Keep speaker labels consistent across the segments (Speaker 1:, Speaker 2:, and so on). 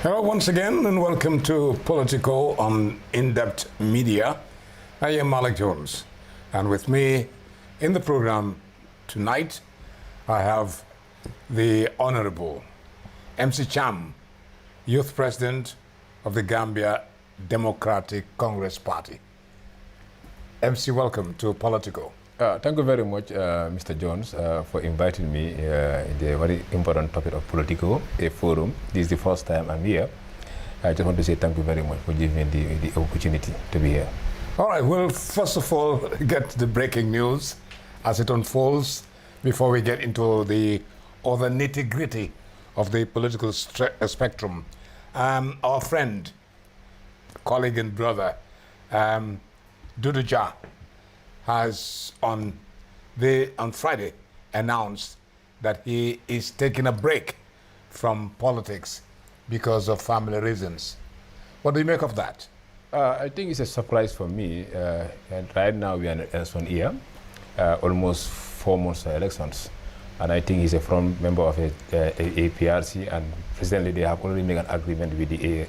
Speaker 1: Hello once again and welcome to Politico on In-Depth Media. I am Malik Jones, and with me in the program tonight I have the Honorable MC Cham, Youth President of the Gambia Democratic Congress Party. MC, welcome to Politico.
Speaker 2: Thank you very much, Mr. Jones, for inviting me in the very important topic of Politico, a forum. This is the first time I'm here. I just want to say thank you very much for giving me the opportunity to be here.
Speaker 1: All right, well, first of all, get the breaking news as it unfolds before we get into the other nitty-gritty of the political spectrum. Our friend, colleague and brother, Duduja, has on Friday announced that he is taking a break from politics because of family reasons. What do you make of that?
Speaker 2: I think it's a surprise for me. And right now we are in an election year, almost 4 months of elections. And I think he's a front member of a APRC, and presently they have already made an agreement with the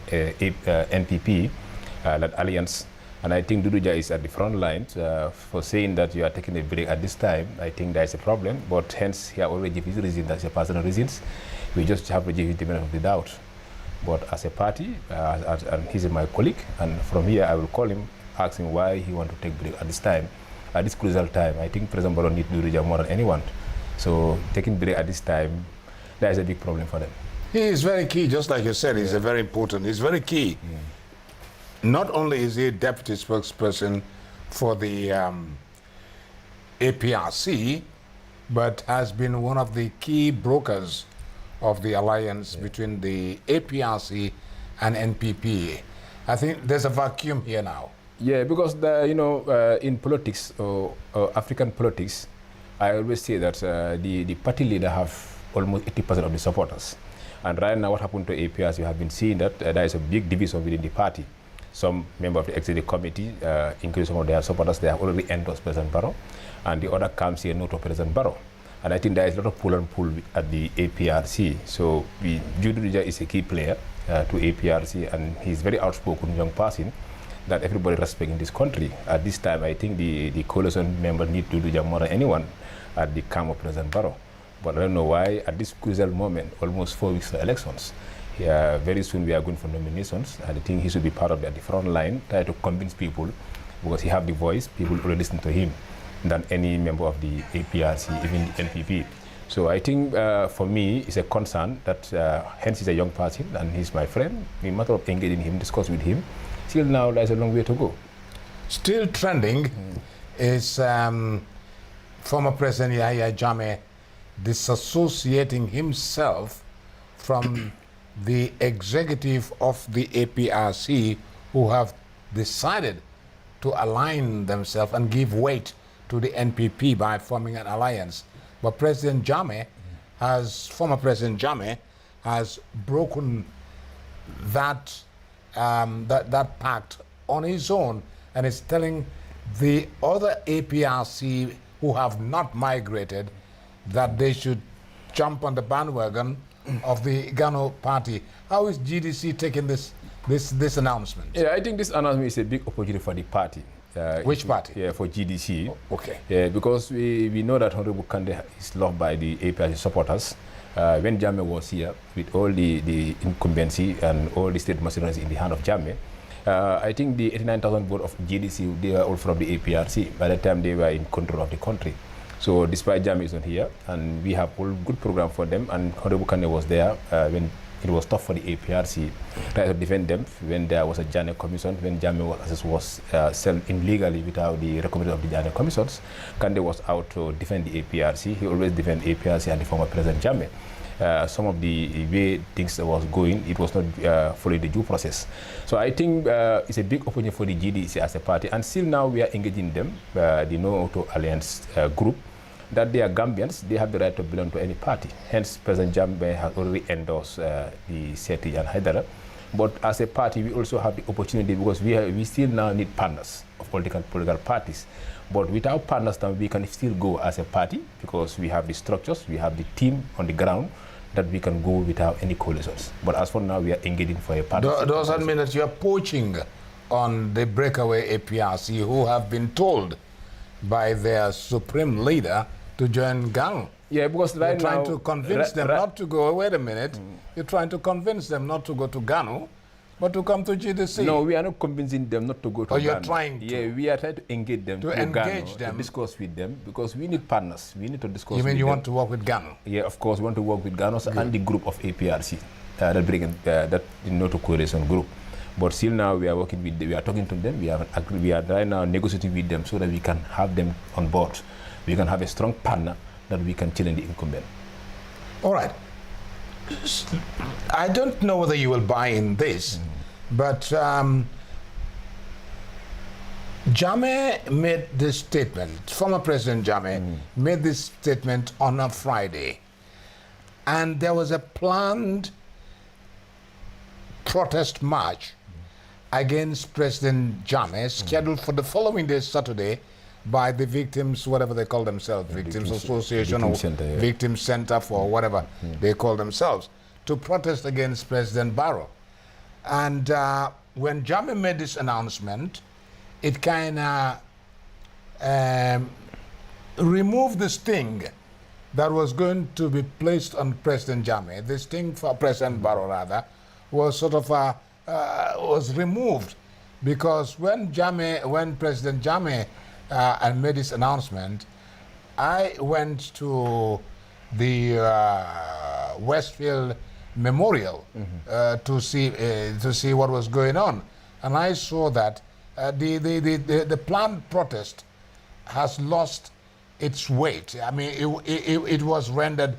Speaker 2: NPP, that alliance. And I think Duduja is at the front line for saying that you are taking a break at this time. I think there is a problem, but hence he already given his reason, that's your personal reasons. We just have to give him the benefit of the doubt. But as a party, and he's my colleague, and from here I will call him, ask him why he want to take break at this time, at this crucial time. I think President Barrow needs Duduja more than anyone. So taking break at this time, there is a big problem for them.
Speaker 1: He is very key, just like you said, he's a very important, he's very key. Not only is he a deputy spokesperson for the APRC, but has been one of the key brokers of the alliance between the APRC and NPP. I think there's a vacuum here now.
Speaker 2: Yeah, because in politics, or African politics, I always say that the party leader have almost 80% of the supporters. And right now what happened to APRC, you have been seeing that there is a big division within the party. Some member of the executive committee, including some of their supporters, they have already endorsed President Barrow, and the other camps here no to President Barrow. And I think there is a lot of pull and pull at the APRC. So Duduja is a key player to APRC, and he's very outspoken young person that everybody respects in this country. At this time, I think the coalition member need Duduja more than anyone at the camp of President Barrow. But I don't know why at this crucial moment, almost 4 weeks to elections, very soon we are going for nominations, and I think he should be part of the front line, try to convince people, because he have the voice, people will listen to him than any member of the APRC, even the NPP. So I think for me, it's a concern that hence he's a young person and he's my friend. In matter of engaging him, discuss with him, still now there's a long way to go.
Speaker 1: Still trending is former President Yahya Jammeh disassociating himself from the executive of the APRC, who have decided to align themselves and give weight to the NPP by forming an alliance. But President Jammeh former President Jammeh has broken that, that pact on his own, and is telling the other APRC who have not migrated that they should jump on the bandwagon of the Gano party. How is GDC taking this announcement?
Speaker 2: Yeah, I think this announcement is a big opportunity for the party.
Speaker 1: Which party?
Speaker 2: Yeah, for GDC.
Speaker 1: Okay.
Speaker 2: Yeah, because we know that Honorable Kande is loved by the APRC supporters. When Jammeh was here, with all the incumbency and all the state machineries in the hand of Jammeh, I think the 89,000 votes of GDC, they are all from the APRC by the time they were in control of the country. So despite Jammeh is not here, and we have all good program for them, and Honorable Kande was there when it was tough for the APRC try to defend them when there was a Jammeh commission, when Jammeh was sold illegally without the recommendation of the Jammeh commissions. Kande was out to defend the APRC. He always defend APRC and the former President Jammeh. Some of the way things was going, it was not following the due process. So I think it's a big opportunity for the GDC as a party, and still now we are engaging them, the No Auto Alliance group, that they are Gambians, they have the right to belong to any party. Hence, President Jammeh has already endorsed the SETI and Haidara. But as a party, we also have the opportunity, because we still now need partners of political parties. But without partners, then we can still go as a party, because we have the structures, we have the team on the ground that we can go without any coalitions. But as for now, we are engaging for a partnership.
Speaker 1: Does that mean that you are poaching on the breakaway APRC who have been told by their supreme leader to join GANU?
Speaker 2: Yeah, because right
Speaker 1: You're
Speaker 2: now...
Speaker 1: trying to convince them not to go, wait a minute, you're trying to convince them not to go to GANU, but to come to GDC.
Speaker 2: No, we are not convincing them not to go to
Speaker 1: Or
Speaker 2: GANU.
Speaker 1: you're trying to?
Speaker 2: Yeah, we are trying to engage them
Speaker 1: To
Speaker 2: through
Speaker 1: engage
Speaker 2: GANU,
Speaker 1: them.
Speaker 2: to discuss with them, because we need partners. We need to discuss
Speaker 1: You mean
Speaker 2: with
Speaker 1: you
Speaker 2: them.
Speaker 1: want to work with GANU?
Speaker 2: Yeah, of course, we want to work with GANU and the group of APRC, that NATO coalition group. But still now we are working with them, we are talking to them, we are right now negotiating with them so that we can have them on board. We can have a strong partner that we can challenge the incumbent.
Speaker 1: All right. I don't know whether you will buy in this, but Jammeh made this statement, former President Jammeh made this statement on a Friday, and there was a planned protest march against President Jammeh scheduled for the following day, Saturday, by the victims, whatever they call themselves, Victims Association
Speaker 2: Victim
Speaker 1: or
Speaker 2: Center, yeah.
Speaker 1: Victim Center for whatever they call themselves, to protest against President Barrow. And when Jammeh made this announcement, it kind of removed the sting that was going to be placed on President Jammeh. The sting for President Barrow, rather, was sort of was removed, because when President Jammeh made this announcement, I went to the Westfield Memorial to see what was going on, and I saw that the planned protest has lost its weight. I mean, it was rendered.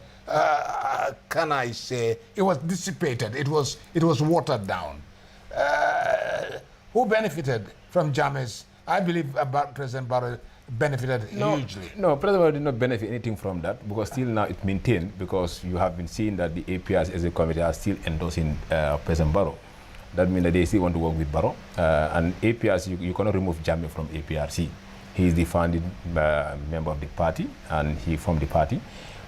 Speaker 1: Can I say it was dissipated? It was watered down. Who benefited from Jammeh's? I believe President Barrow benefited hugely.
Speaker 2: No, President Barrow did not benefit anything from that, because still now it's maintained, because you have been seeing that the APRC as a committee are still endorsing President Barrow. That means that they still want to work with Barrow. And APRC, you cannot remove Jammeh from APRC. He is the founding member of the party, and he formed the party.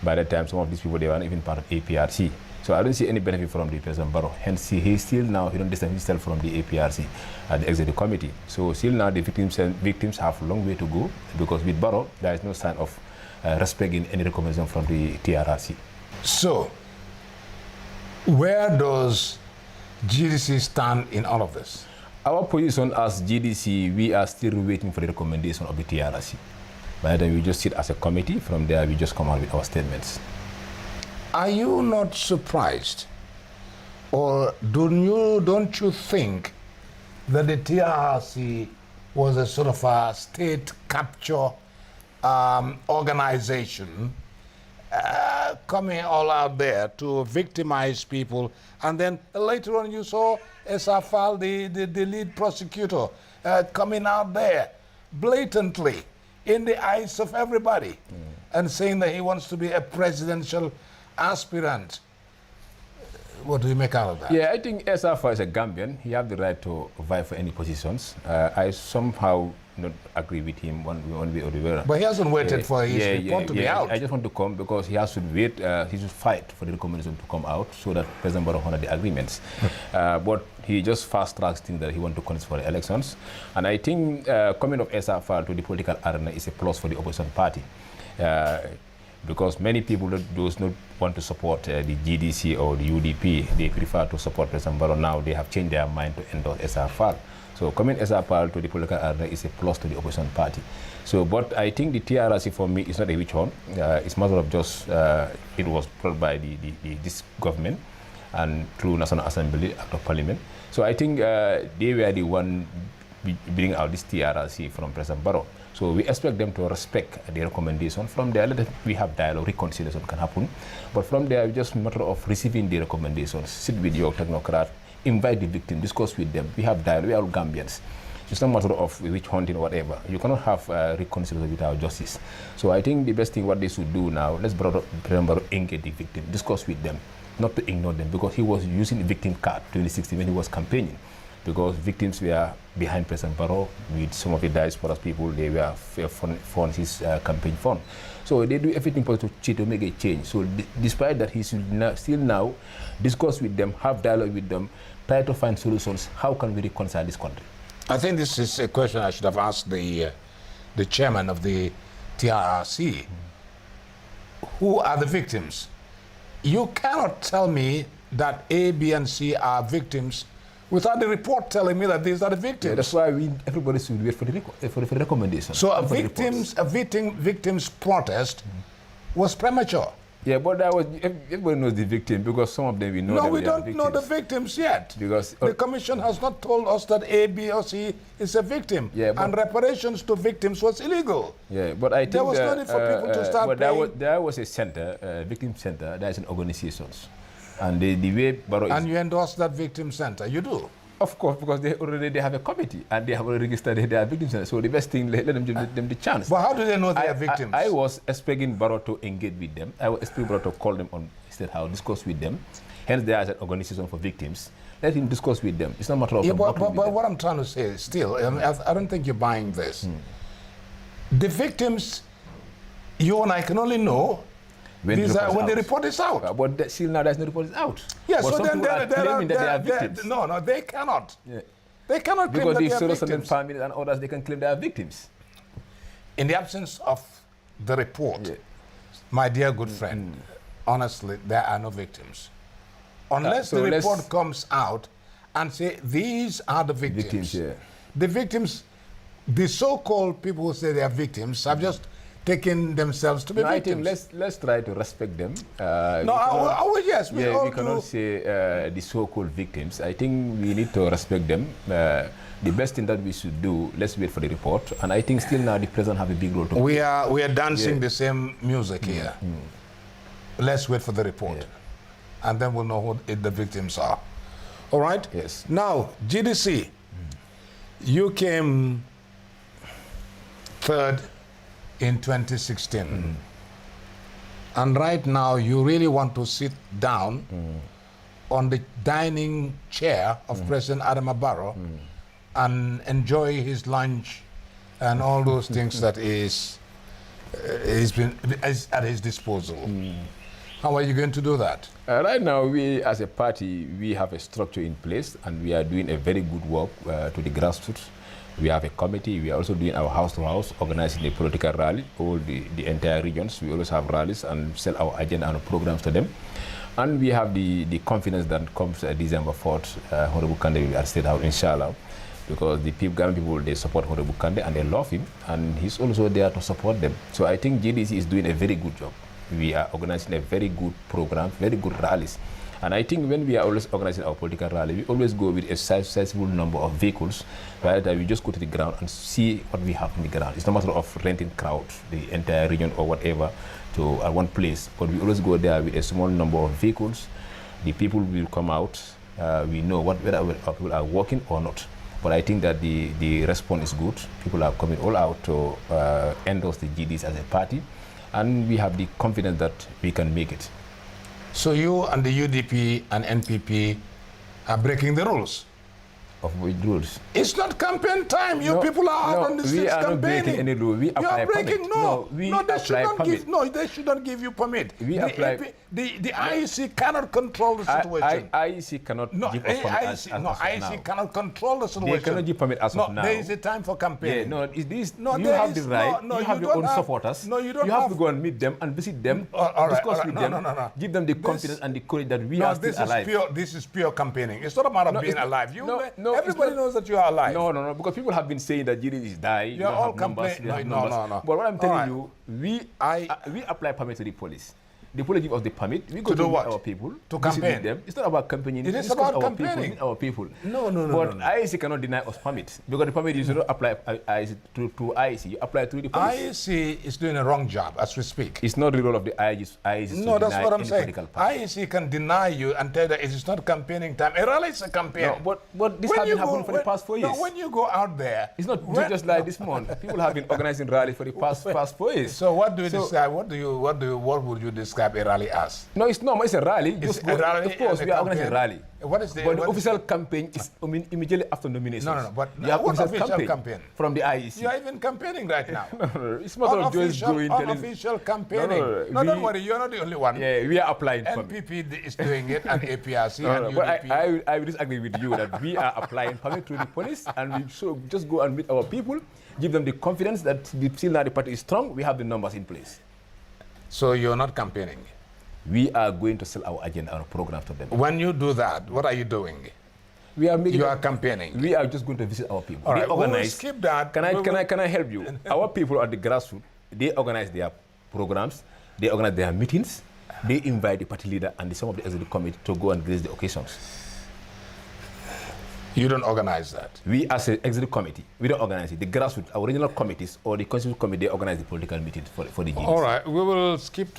Speaker 2: By that time, some of these people, they weren't even part of APRC. So I don't see any benefit from the President Barrow. Hence, he still now, he don't distance himself from the APRC, the executive committee. So still now, the victims have a long way to go, because with Barrow, there is no sign of respect in any recommendation from the TRRC.
Speaker 1: So, where does GDC stand in all of this?
Speaker 2: Our position as GDC, we are still waiting for the recommendation of the TRRC. By the time we just sit as a committee, from there we just come out with our statements.
Speaker 1: Are you not surprised, or don't you think that the TRRC was a sort of a state capture organization coming all out there to victimize people, and then later on you saw Esafal, the lead prosecutor, coming out there blatantly in the eyes of everybody and saying that he wants to be a presidential aspirant. What do you make out of that?
Speaker 2: Yeah, I think Esafal is a Gambian. He has the right to vie for any positions. I somehow not agree with him one way or the other.
Speaker 1: But he hasn't waited for his report to be out.
Speaker 2: I just want to come because he has to wait, he should fight for the recommendation to come out so that President Barrow honor the agreements. But he just fast-tracks things that he wants to contest for the elections. And I think coming of SFR to the political arena is a plus for the opposition party. Because many people those not want to support the GDC or the UDP, they prefer to support President Barrow. Now they have changed their mind to endorse SFR. So coming SFR to the political arena is a plus to the opposition party. So, but I think the TRRC for me is not a witch hunt. It's a matter of just, it was brought by this government and through National Assembly, Act of Parliament. So I think they were the one bringing out this TRRC from President Barrow. So we expect them to respect the recommendation. From there, we have dialogue, reconciliation can happen. But from there, it's just a matter of receiving the recommendations, sit with your technocrat, invite the victim, discuss with them. We have dialogue, we are all Gambians. It's not a matter of witch hunting or whatever. You cannot have reconciliation without justice. So I think the best thing what they should do now, let's remember engage the victim, discuss with them, not to ignore them, because he was using the victim card 2016 when he was campaigning. because victims were behind President Barrow with some of the diaspora people. They were fund his campaign fund. So they do everything possible to make a change. So despite that, he should still now discuss with them, have dialogue with them, try to find solutions. How can we reconcile this country?
Speaker 1: I think this is a question I should have asked the chairman of the TRRC. Who are the victims? You cannot tell me that A, B, and C are victims without the report telling me that these are the victims.
Speaker 2: Yeah, that's why everybody should wait for the recommendation.
Speaker 1: So a victim's protest was premature.
Speaker 2: Yeah, but everybody knows the victim, because some of them we know.
Speaker 1: No, we don't know the victims yet.
Speaker 2: Because
Speaker 1: the commission has not told us that A, B, or C is a victim.
Speaker 2: Yeah,
Speaker 1: and reparations to victims was illegal.
Speaker 2: Yeah, but I think
Speaker 1: there was no need for people to start paying.
Speaker 2: There was a center, victim center. There is an organization, and the way Barrow
Speaker 1: and you endorse that victim center. You do.
Speaker 2: Of course, because they have a committee and they have already registered their victims. So the best thing, let them give them the chance.
Speaker 1: But how do they know they are victims?
Speaker 2: I was expecting Barrow to engage with them. I was expecting Barrow to call them on State House, discuss with them. Hence, there is an organization for victims. Let him discuss with them. It's not a matter of...
Speaker 1: Yeah, but what I'm trying to say is still, I don't think you're buying this. The victims, you and I can only know when the report is out.
Speaker 2: But still now there's no report is out.
Speaker 1: Yes,
Speaker 2: but
Speaker 1: so then
Speaker 2: claiming that they are victims.
Speaker 1: No, they cannot.
Speaker 2: Yeah.
Speaker 1: They cannot claim that they are victims. Because
Speaker 2: the families and others, they can claim they are victims.
Speaker 1: In the absence of the report, my dear good friend, honestly, there are no victims. Unless the report comes out and say, these are the victims. The victims, the so-called people who say they are victims, have just taken themselves to be victims.
Speaker 2: I think let's try to respect them.
Speaker 1: Yes, we
Speaker 2: cannot say the so-called victims. I think we need to respect them. The best thing that we should do, let's wait for the report. And I think still now the president have a big role to play.
Speaker 1: We are dancing the same music here. Let's wait for the report. And then we'll know who the victims are. All right?
Speaker 2: Yes.
Speaker 1: Now, GDC, you came third in 2016. And right now, you really want to sit down on the dining chair of President Adama Barrow and enjoy his lunch and all those things that is at his disposal. How are you going to do that?
Speaker 2: Right now, we as a party, we have a structure in place, and we are doing a very good work to the grassroots. We have a committee. We are also doing our house-to-house, organizing a political rally, all the entire regions. We always have rallies and sell our agenda and programs to them. And we have the confidence that comes December 4th, Honorable Kande will be at State House, inshallah, because the Gambia people, they support Honorable Kande and they love him, and he's also there to support them. So I think GDC is doing a very good job. We are organizing a very good program, very good rallies. And I think when we are always organizing our political rally, we always go with a sizable number of vehicles, right? That we just go to the ground and see what we have on the ground. It's not a matter of renting crowds, the entire region or whatever, to one place. But we always go there with a small number of vehicles. The people will come out. We know whether people are working or not. But I think that the response is good. People are coming all out to endorse the GDs as a party. And we have the confidence that we can make it.
Speaker 1: So you and the UDP and NPP are breaking the rules?
Speaker 2: Of which rules?
Speaker 1: It's not campaign time. You people are out on the streets campaigning.
Speaker 2: We are not breaking any rule. We apply permit.
Speaker 1: They should not give you permit.
Speaker 2: We apply.
Speaker 1: The IEC cannot control the situation.
Speaker 2: IEC cannot give us permit
Speaker 1: IEC cannot control the situation.
Speaker 2: They cannot give permit as of now.
Speaker 1: There is a time for campaigning.
Speaker 2: You have the right. You have your own supporters.
Speaker 1: No, you don't.
Speaker 2: You have to go and meet them and visit them, discuss with them, give them the confidence and the courage that we are still alive.
Speaker 1: This is pure campaigning. It's not a matter of being alive. Everybody knows that you are alive.
Speaker 2: No, because people have been saying that GDC is dying.
Speaker 1: You're all complaining. No.
Speaker 2: But what I'm telling you, we apply permit to the police. The police give us the permit. We go to meet our people.
Speaker 1: To campaign.
Speaker 2: Them. It's not about campaigning.
Speaker 1: It is about campaigning.
Speaker 2: Our people.
Speaker 1: No.
Speaker 2: But IEC cannot deny us permit. Because the permit you should not apply to IEC. You apply to the police.
Speaker 1: IEC is doing a wrong job as we speak.
Speaker 2: It's not the role of the IEC
Speaker 1: No, that's what I'm saying. IEC can deny you and tell that it is not campaigning time. A rally is a campaign.
Speaker 2: No, but this has been happening for the past 4 years.
Speaker 1: No, when you go out there.
Speaker 2: It's not just like this month. People have been organizing rallies for the past 4 years.
Speaker 1: So what do you decide? What would you describe describe a rally as?
Speaker 2: No, it's not. It's a rally.
Speaker 1: It's
Speaker 2: Just
Speaker 1: a rally
Speaker 2: of course,
Speaker 1: and
Speaker 2: we
Speaker 1: a
Speaker 2: are organizing a
Speaker 1: campaign.
Speaker 2: rally.
Speaker 1: What is the
Speaker 2: But the
Speaker 1: what
Speaker 2: official campaign is immediately after nominations.
Speaker 1: No, but
Speaker 2: you have
Speaker 1: what
Speaker 2: official
Speaker 1: official campaign?
Speaker 2: from the IEC.
Speaker 1: You are even campaigning right now.
Speaker 2: It's not of just going telling.
Speaker 1: Unofficial campaigning. No, don't worry, you're not the only one.
Speaker 2: Yeah, we are applying.
Speaker 1: NPP is doing it, and APRC and
Speaker 2: but
Speaker 1: UDP.
Speaker 2: I will disagree with you that we are applying permit to the police, and we so just go and meet our people, give them the confidence that still now the party is strong. We have the numbers in place.
Speaker 1: So you're not campaigning?
Speaker 2: We are going to sell our agenda, our program to them.
Speaker 1: When you do that, what are you doing?
Speaker 2: We are making.
Speaker 1: You are campaigning.
Speaker 2: We are just going to visit our people.
Speaker 1: All
Speaker 2: They
Speaker 1: right,
Speaker 2: organize.
Speaker 1: we will skip that.
Speaker 2: Can I help you? Our people at the grassroots, they organize their programs, they organize their meetings, they invite the party leader and some of the executive committee to go and grace the occasions.
Speaker 1: You don't organize that.
Speaker 2: We as an executive committee, we don't organize it. The grassroots, our regional committees or the constitutional committee, they organize the political meetings for the GDs.
Speaker 1: All right, we'll skip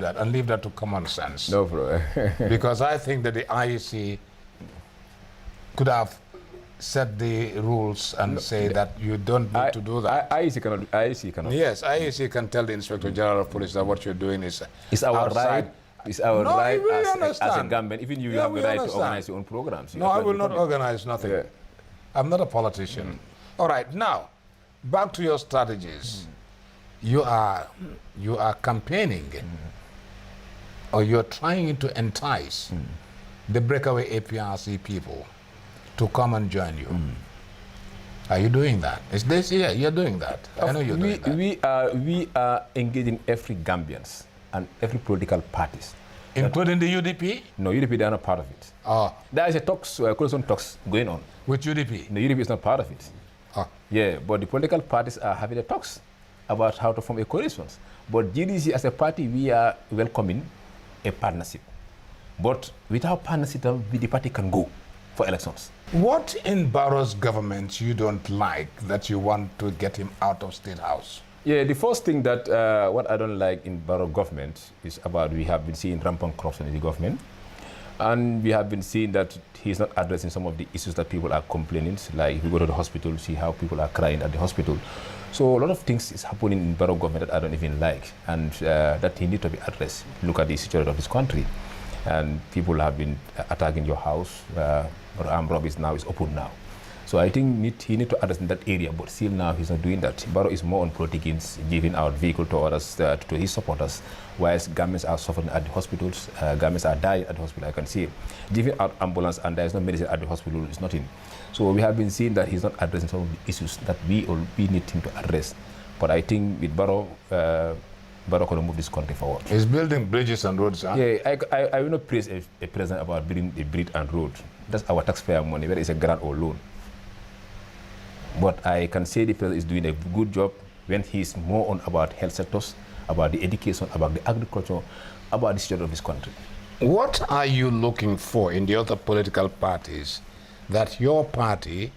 Speaker 1: that and leave that to common sense.
Speaker 2: No problem.
Speaker 1: Because I think that the IEC could have set the rules and say that you don't need to do that.
Speaker 2: IEC cannot.
Speaker 1: Yes, IEC can tell the Inspector General of Police that what you're doing is
Speaker 2: It's our
Speaker 1: outside.
Speaker 2: right. It's our
Speaker 1: No,
Speaker 2: right
Speaker 1: we
Speaker 2: as a
Speaker 1: understand.
Speaker 2: Gambian. Even you
Speaker 1: Yeah,
Speaker 2: have the
Speaker 1: we
Speaker 2: right to
Speaker 1: understand.
Speaker 2: organize your own programs. You
Speaker 1: No, I
Speaker 2: apply
Speaker 1: will
Speaker 2: the
Speaker 1: not
Speaker 2: permit.
Speaker 1: organize nothing.
Speaker 2: Yeah.
Speaker 1: I'm not a politician. All right, now, back to your strategies. You are campaigning, or you're trying to entice the breakaway APRC people to come and join you. Are you doing that? Is this? Yeah, you're doing that. I know you're doing that.
Speaker 2: We are engaging every Gambians and every political parties.
Speaker 1: Including the UDP?
Speaker 2: No, UDP, they are not part of it.
Speaker 1: Oh,
Speaker 2: There is a coalition talks going on.
Speaker 1: with UDP?
Speaker 2: The UDP is not part of it.
Speaker 1: Oh.
Speaker 2: Yeah, but the political parties are having a talks about how to form a coalition. But GDC as a party, we are welcoming a partnership. But without partnership, the party can go for elections.
Speaker 1: What in Barrow's government you don't like that you want to get him out of State House?
Speaker 2: Yeah, the first thing that what I don't like in Barrow government is about we have been seeing rampant corruption in the government, and we have been seeing that he's not addressing some of the issues that people are complaining. Like if you go to the hospital, see how people are crying at the hospital. So a lot of things is happening in Barrow government that I don't even like, and that he need to be addressed. Look at the situation of his country, and people have been attacking your house. Armed robberies now is open now. So I think he need to address in that area, but still now he's not doing that. Barrow is more on politics, giving out vehicle to others, to his supporters, whilst Gambians are suffering at the hospitals, Gambians are dying at the hospital, I can see it. Giving out ambulance and there is no medicine at the hospital is nothing. So we have been seeing that he's not addressing some of the issues that we need him to address. But I think with Barrow, Barrow can move this country forward.
Speaker 1: He's building bridges and roads, huh?
Speaker 2: Yeah, I will not praise a president about building a bridge and road. That's our taxpayer money, whether it's a grant or loan. But I can say the president is doing a good job when he's more on about health sectors, about the education, about the agriculture, about the state of this country.
Speaker 1: What are you looking for in the other political parties that your party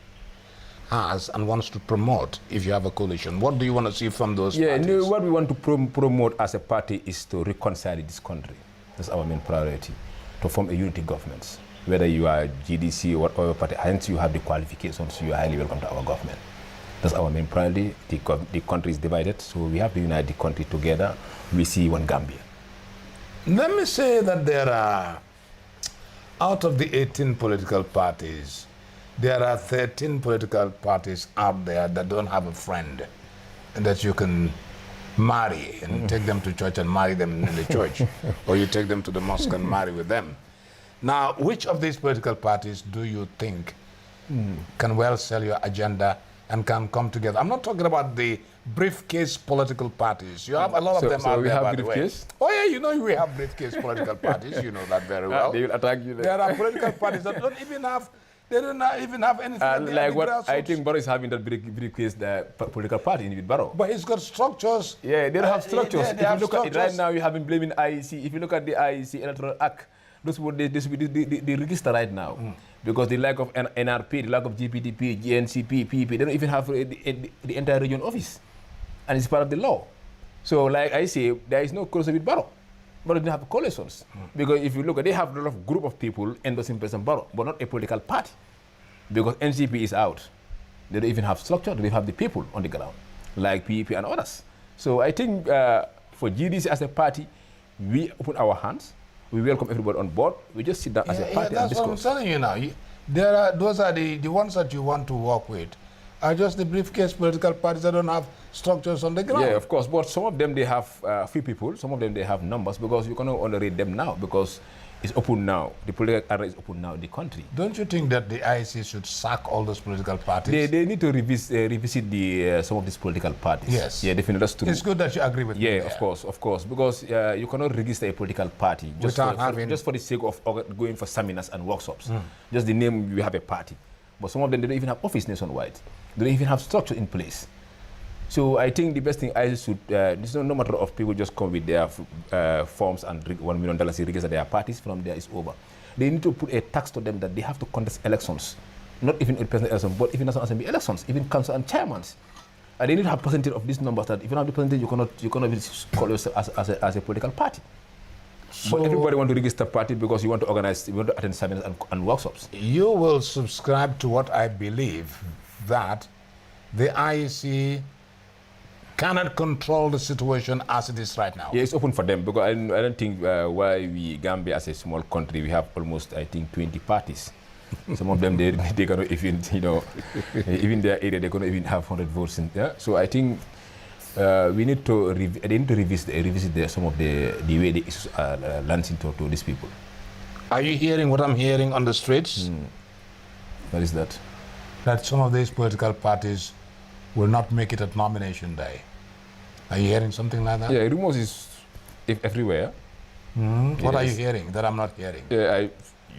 Speaker 1: has and wants to promote if you have a coalition? What do you want to see from those parties?
Speaker 2: No, what we want to promote as a party is to reconcile this country. That's our main priority, to form a unity government. Whether you are GDC or other party, hence you have the qualifications, you are highly welcome to our government. That's our main priority. The country is divided, so we have to unite the country together. We see one Gambia.
Speaker 1: Let me say that there are, out of the 18 political parties, there are 13 political parties out there that don't have a friend that you can marry and take them to church and marry them in the church, or you take them to the mosque and marry with them. Now, which of these political parties do you think can well sell your agenda and can come together? I'm not talking about the briefcase political parties. You have a lot of them out there, by the way. Oh yeah, you know we have briefcase political parties. You know that very well.
Speaker 2: They will attack you.
Speaker 1: There are political parties that don't even have. They don't even have anything.
Speaker 2: Like what I think Barrow is having that briefcase, the political party in Barrow.
Speaker 1: But he's got structures.
Speaker 2: Yeah, they don't have structures.
Speaker 1: They have
Speaker 2: if you look
Speaker 1: structures.
Speaker 2: at it right now, you have been blaming IEC. If you look at the IEC Electoral Act, those would they register right now because the lack of NRP, the lack of GPDP, GNCP, PP, they don't even have the entire region office, and it's part of the law. So, like I say, there is no coalition with Barrow. Barrow didn't have coalitions because if you look at, they have a lot of group of people endorsing President Barrow, but not a political party, because NCP is out. They don't even have structure. They don't have the people on the ground, like PEP and others. So I think for GDC as a party, we open our hands, we welcome everybody on board, we just sit down as a party and
Speaker 1: that's what I'm
Speaker 2: discuss.
Speaker 1: telling you now. Those are the ones that you want to work with are just the briefcase political parties that don't have structures on the ground.
Speaker 2: Yeah, of course, but some of them, they have few people, some of them, they have numbers, because you cannot underrate them now, because it's open now. The political era is open now in the country.
Speaker 1: Don't you think that the IEC should sack all those political parties?
Speaker 2: They need to revisit some of these political parties.
Speaker 1: Yes.
Speaker 2: Yeah, definitely, that's true.
Speaker 1: It's good that you agree with me.
Speaker 2: Yeah,
Speaker 1: there.
Speaker 2: of course, because you cannot register a political party just for the sake of going for seminars and workshops. Just the name, we have a party. But some of them, they don't even have office nationwide. They don't even have structure in place. So I think the best thing I should, this no matter of people just come with their forms and $1 million register their parties, from there is over. They need to put a tax to them that they have to contest elections. Not even presidential elections, but even national assembly elections, even council and chairmen. And they need to have percentage of these numbers, that if you don't have the percentage, you cannot call yourself as a political party. So but everybody want to register party because you want to organize, you want to attend seminars and workshops.
Speaker 1: You will subscribe to what I believe, that the IEC cannot control the situation as it is right now.
Speaker 2: Yeah, it's open for them, because I don't think why we, Gambia as a small country, we have almost, I think, 20 parties. Some of them, they cannot even, even their area, they cannot even have 100 votes. Yeah? So I think we need to revisit some of the way the issues are launching to these people.
Speaker 1: Are you hearing what I'm hearing on the streets?
Speaker 2: What is that?
Speaker 1: That some of these political parties will not make it at nomination day. Are you hearing something like that?
Speaker 2: Yeah, rumors is everywhere.
Speaker 1: What are you hearing that I'm not hearing?
Speaker 2: Yeah,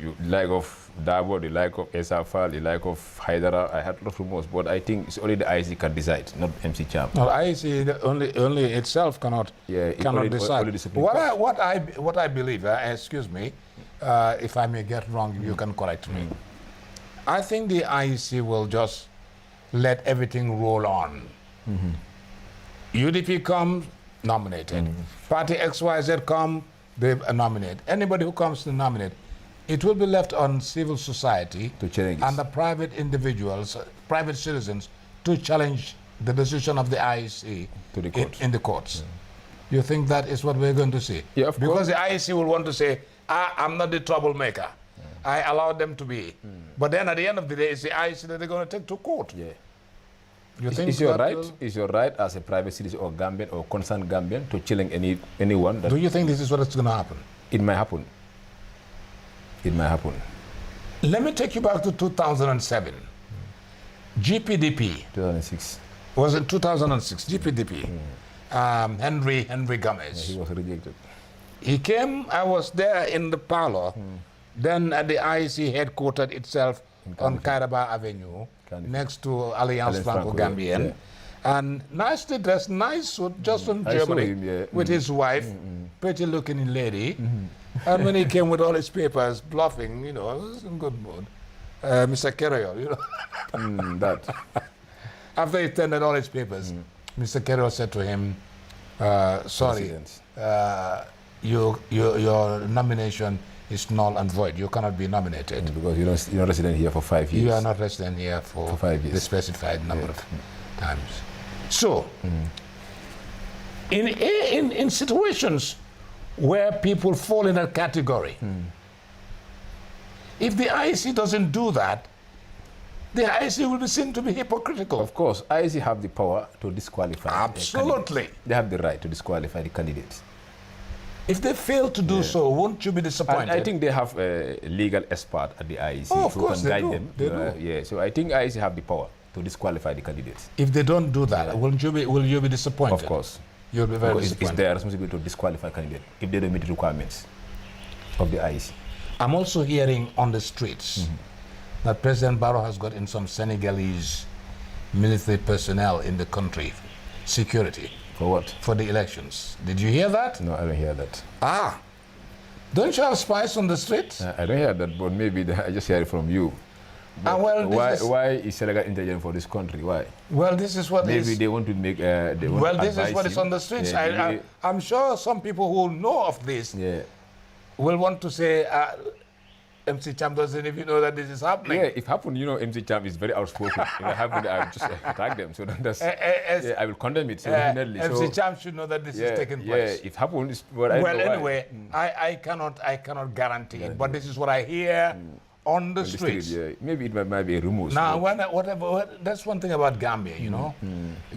Speaker 2: you like of Dabo, the like of Esafal, the like of Haidara. I had a lot of rumors, but I think it's only the IEC can decide, not MC Cham.
Speaker 1: No, IEC only itself cannot decide. What I believe, excuse me, if I may get wrong, you can correct me. I think the IEC will just let everything roll on. UDP comes, nominated. Party XYZ come, they nominate. Anybody who comes to nominate, it will be left on civil society
Speaker 2: to challenge
Speaker 1: and the private individuals, private citizens, to challenge the decision of the IEC
Speaker 2: to the courts.
Speaker 1: In the courts. You think that is what we're going to see?
Speaker 2: Yeah, of
Speaker 1: because
Speaker 2: course.
Speaker 1: the IEC will want to say, I'm not the troublemaker. I allowed them to be. But then at the end of the day, it's the IEC that they're going to take to court.
Speaker 2: Yeah.
Speaker 1: You think
Speaker 2: is your right? Is your right as a private citizen or Gambian or concerned Gambian to challenge anyone?
Speaker 1: Do you think this is what is going to happen?
Speaker 2: It might happen. It might happen.
Speaker 1: Let me take you back to 2007. GPDP.
Speaker 2: 2006.
Speaker 1: Was it 2006? GPDP. Henry Gomez.
Speaker 2: Yeah, he was rejected.
Speaker 1: He came, I was there in the parlor. Then at the IEC headquartered itself on Kairaba Avenue, next to Alliance Franco-Gambian. Yeah. And nicely dressed, nice suit, just from Germany, with his wife, pretty looking lady. And when he came with all his papers, bluffing, I was in good mood. Mr. Kerriol,
Speaker 2: that.
Speaker 1: After he tendered all his papers, Mr. Kerriol said to him, sorry, your nomination is null and void. You cannot be nominated.
Speaker 2: Because you're not resident here for 5 years.
Speaker 1: You are not resident here for 5 years. The specified number of times. So, in situations where people fall in a category, if the IEC doesn't do that, the IEC will be seen to be hypocritical.
Speaker 2: Of course, IEC have the power to disqualify.
Speaker 1: Absolutely.
Speaker 2: They have the right to disqualify the candidates.
Speaker 1: If they fail to do so, won't you be disappointed?
Speaker 2: And I think they have a legal expert at the IEC who can guide them.
Speaker 1: They do.
Speaker 2: Yeah, so I think IEC have the power to disqualify the candidates.
Speaker 1: If they don't do that, will you be disappointed?
Speaker 2: Of course.
Speaker 1: You'll be very disappointed.
Speaker 2: It's their responsibility to disqualify candidates if they don't meet the requirements of the IEC.
Speaker 1: I'm also hearing on the streets that President Barrow has got in some Senegalese military personnel in the country, security.
Speaker 2: For what?
Speaker 1: For the elections. Did you hear that?
Speaker 2: No, I don't hear that.
Speaker 1: Don't you have spies on the streets?
Speaker 2: I don't hear that, but maybe I just hear it from you.
Speaker 1: Well,
Speaker 2: why is Senegal intelligent for this country? Why?
Speaker 1: Well, this is what
Speaker 2: maybe they want to make.
Speaker 1: This is what is on the streets. Yeah, I'm sure some people who know of this will want to say, MC Cham doesn't even know that this is happening.
Speaker 2: Yeah, if happen, MC Cham is very outspoken. If it happen, I will just attack them. So that's, I will condemn it. So definitely.
Speaker 1: MC Cham should know that this is taking place.
Speaker 2: Yeah, it happens.
Speaker 1: Well, anyway, I cannot guarantee it, but this is what I hear on the streets.
Speaker 2: Maybe it might be a rumor.
Speaker 1: Now, that's one thing about Gambia, you know.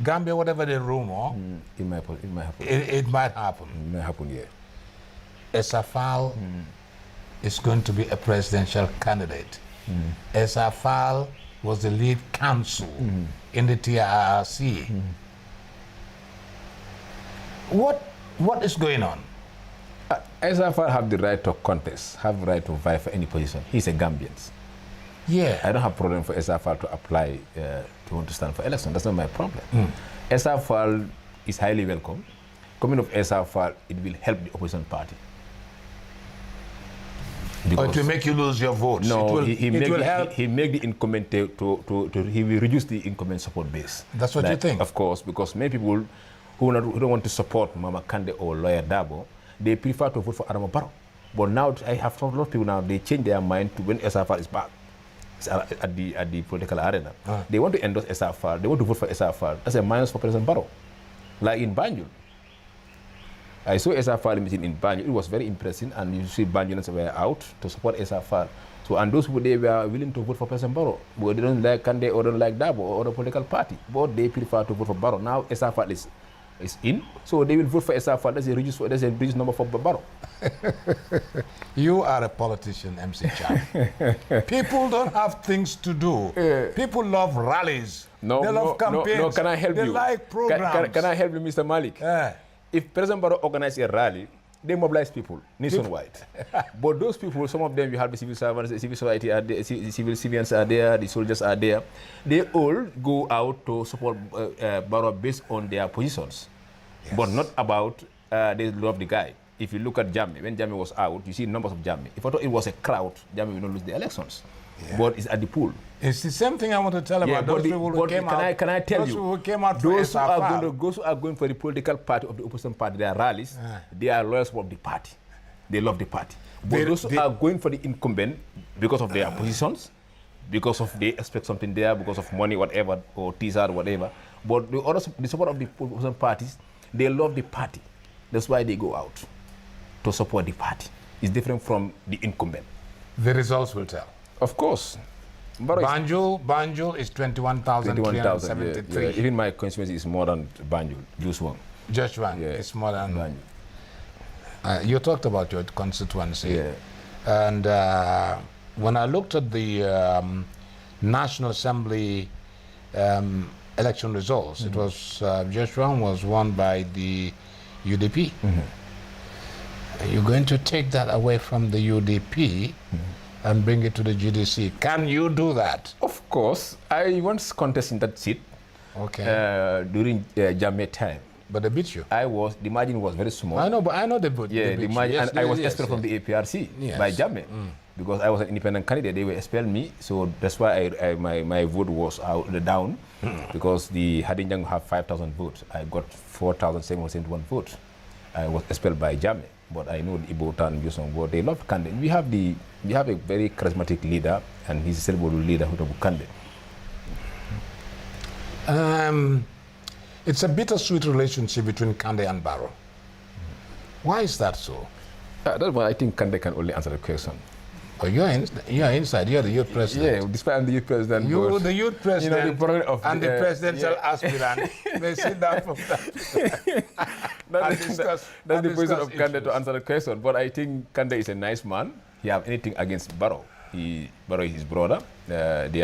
Speaker 1: Gambia, whatever the rumor,
Speaker 2: it might happen.
Speaker 1: It might happen.
Speaker 2: It might happen, yeah.
Speaker 1: Esafal is going to be a presidential candidate. Esafal was the lead counsel in the TRRC. What is going on?
Speaker 2: Esafal have the right to contest, have the right to vie for any position. He's a Gambian.
Speaker 1: Yeah.
Speaker 2: I don't have problem for Esafal to apply to want to stand for election. That's not my problem. Esafal is highly welcome. Coming of Esafal, it will help the opposition party.
Speaker 1: Or to make you lose your votes.
Speaker 2: No,
Speaker 1: it will help.
Speaker 2: He make the incumbent he will reduce the incumbent support base.
Speaker 1: That's what you think?
Speaker 2: Of course, because many people who don't want to support Mama Kande or Lawyer Dabo, they prefer to vote for Adama Barrow. But now I have a lot of people now, they change their mind to when SFR is back at the political arena. They want to endorse SFR, they want to vote for SFR. That's a minus for President Barrow. Like in Banjul. I saw SFR meeting in Banjul. It was very impressive, and you see Banjulians were out to support SFR. So, and those people, they were willing to vote for President Barrow, but they don't like Kande or don't like Dabo or the political party, but they prefer to vote for Barrow. Now SFR is in, so they will vote for SFR. There's a reduced number for Barrow.
Speaker 1: You are a politician, MC Chan. People don't have things to do. People love rallies. They love campaigns.
Speaker 2: No, can I help you?
Speaker 1: They like programs.
Speaker 2: Can I help you, Mr. Malik? If President Barrow organizes a rally, they mobilize people nationwide. But those people, some of them, you have the civil servants, the civil society are there, civilians are there, the soldiers are there. They all go out to support Barrow based on their positions, but not about they love the guy. If you look at Jammeh, when Jammeh was out, you see numbers of Jammeh. If I thought it was a crowd, Jammeh will not lose the elections. But it's at the pool.
Speaker 1: It's the same thing I want to tell about those people who came out.
Speaker 2: Can I tell you?
Speaker 1: Who came out
Speaker 2: those who are going for the political party of the opposition party, their rallies, they are loyal of the party. They love the party. But those who are going for the incumbent because of their positions, because of they expect something there, because of money, whatever, or teaser, whatever. But the support of the opposition parties, they love the party. That's why they go out to support the party. It's different from the incumbent.
Speaker 1: The results will tell.
Speaker 2: Of course.
Speaker 1: Banjul is 21,373.
Speaker 2: Yeah. Even my constituency is more than Banjul. Just one.
Speaker 1: Just one. Yeah. It's more than Banjul. You talked about your constituency. And when I looked at the National Assembly election results, it was just one was won by the UDP. Are you going to take that away from the UDP and bring it to the GDC? Can you do that?
Speaker 2: Of course. I once contested in that seat during Jammeh time.
Speaker 1: But they beat you.
Speaker 2: The margin was very small.
Speaker 1: I know, but I know they beat
Speaker 2: the margin.
Speaker 1: Yes,
Speaker 2: and I was expelled from the APRC by Jammeh because I was an independent candidate. They were expelled me, so that's why my vote was down because the Hadinjang have 5,000 votes. I got 4,771 votes. I was expelled by Jammeh. But I know the Ibota and Yusong, they love Kande. We have a very charismatic leader, and he's a celebrate leader who Kande.
Speaker 1: It's a bittersweet relationship between Kande and Barrow. Why is that so?
Speaker 2: That's why I think Kande can only answer the question.
Speaker 1: Oh, you're inside. You're the youth president.
Speaker 2: Yeah, despite I'm the youth president.
Speaker 1: You're the youth president, the presidential aspirant. They sit down from
Speaker 2: That's the position of Kande to answer the question. But I think Kande is a nice man. He have anything against Barrow. Barrow is his brother. They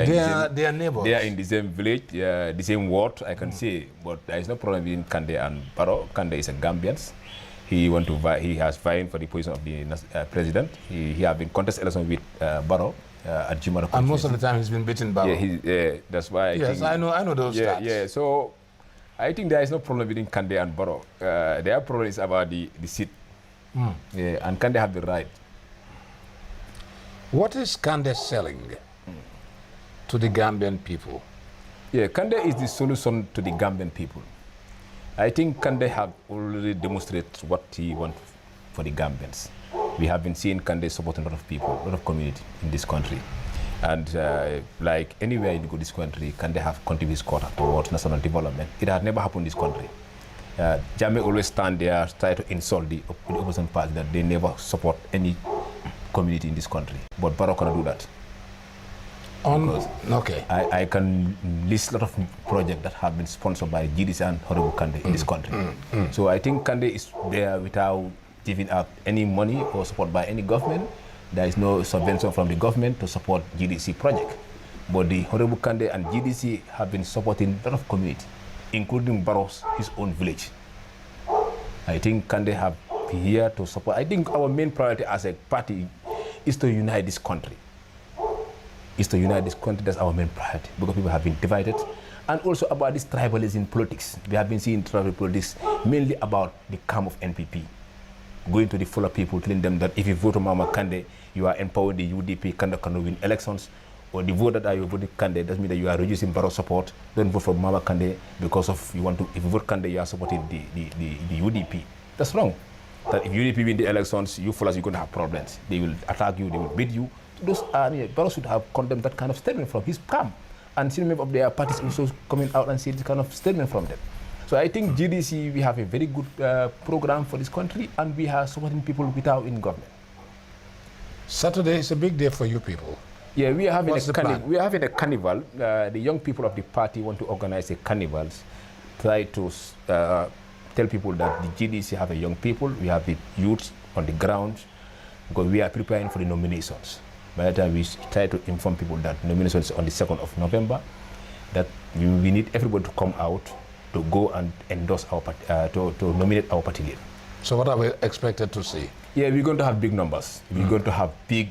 Speaker 2: are neighbors. They are in the same village, the same ward, I can say. But there is no problem between Kande and Barrow. Kande is a Gambian. He has vying for the position of the president. He have been contest election with Barrow at Jumara.
Speaker 1: And most of the time he's been beaten Barrow.
Speaker 2: That's why.
Speaker 1: I know those stats.
Speaker 2: Yeah. So I think there is no problem between Kande and Barrow. Their problem is about the seat. And Kande have the right.
Speaker 1: What is Kande selling to the Gambian people?
Speaker 2: Yeah, Kande is the solution to the Gambian people. I think Kande have already demonstrated what he wants for the Gambians. We have been seeing Kande supporting a lot of people, a lot of community in this country. And like anywhere in this country, Kande have contributed his quota towards national development. It had never happened in this country. Jammeh always stand there, try to insult the opposition party that they never support any community in this country. But Barrow cannot do that.
Speaker 1: Okay.
Speaker 2: I can list a lot of projects that have been sponsored by GDC and Honorable Kande in this country. So I think Kande is there without giving out any money or support by any government. There is no subvention from the government to support GDC project. But the Honorable Kande and GDC have been supporting a lot of community, including Barrow's, his own village. I think Kande have here to support. I think our main priority as a party is to unite this country. That's our main priority, because people have been divided. And also about this tribalism in politics. We have been seeing tribal politics mainly about the camp of NPP. Going to the fuller people, telling them that if you vote for Mama Kande, you are empowering the UDP, Kande can win elections. Or the vote that you vote Kande doesn't mean that you are reducing Barrow support. Don't vote for Mama Kande because of you want to. If you vote Kande, you are supporting the UDP. That's wrong. That if UDP win the elections, you fullers, you're going to have problems. They will attack you, they will beat you. Those are, Barrow should have condemned that kind of statement from his camp. And some of their parties also coming out and saying this kind of statement from them. So I think GDC, we have a very good program for this country, and we are supporting people without in government.
Speaker 1: Saturday is a big day for you people.
Speaker 2: Yeah, we are having
Speaker 1: We
Speaker 2: are having a carnival. The young people of the party want to organize a carnival, try to tell people that the GDC have a young people, we have the youth on the ground, because we are preparing for the nominations. By the time we try to inform people that nominations on the 2nd of November, that we need everybody to come out to go and endorse our party, to nominate our party leader.
Speaker 1: So what are we expected to see?
Speaker 2: Yeah, we're going to have big numbers. We're going to have big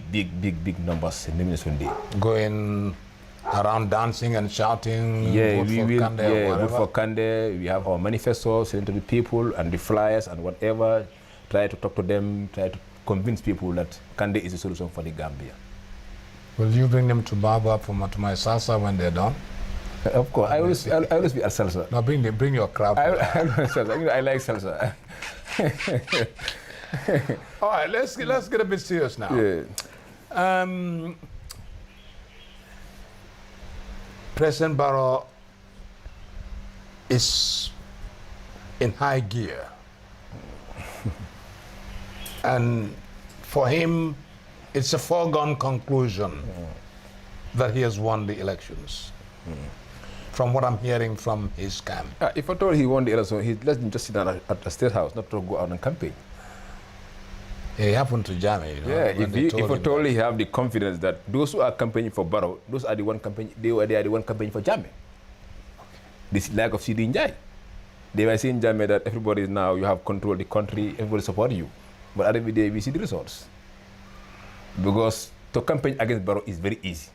Speaker 2: numbers in nomination day.
Speaker 1: Going around dancing and shouting,
Speaker 2: yeah,
Speaker 1: vote
Speaker 2: we
Speaker 1: for
Speaker 2: will.
Speaker 1: Kande or
Speaker 2: Yeah,
Speaker 1: whatever.
Speaker 2: vote for Kande. We have our manifesto sent to the people and the flyers and whatever. Try to talk to them. Try to convince people that Kande is the solution for the Gambia.
Speaker 1: Will you bring them to Baba to my salsa when they're done?
Speaker 2: Of course, I always be at salsa.
Speaker 1: No, bring your crowd.
Speaker 2: I salsa. I like salsa.
Speaker 1: All right, let's get a bit serious now.
Speaker 2: Yeah.
Speaker 1: President Barrow is in high gear. And for him, it's a foregone conclusion that he has won the elections. From what I'm hearing from his camp.
Speaker 2: If I told he won the election, he let him just sit down at the State House, not to go out and campaign.
Speaker 1: It happened to Jammeh, you know.
Speaker 2: Yeah, if I told
Speaker 1: that.
Speaker 2: he have the confidence that those who are campaigning for Barrow, those are the one campaign. They are the one campaigning for Jammeh. This lack of CD Njai. They were saying Jammeh that everybody is now, you have control the country, everybody support you. But at the end of the day, we see the results. Because to campaign against Barrow is very easy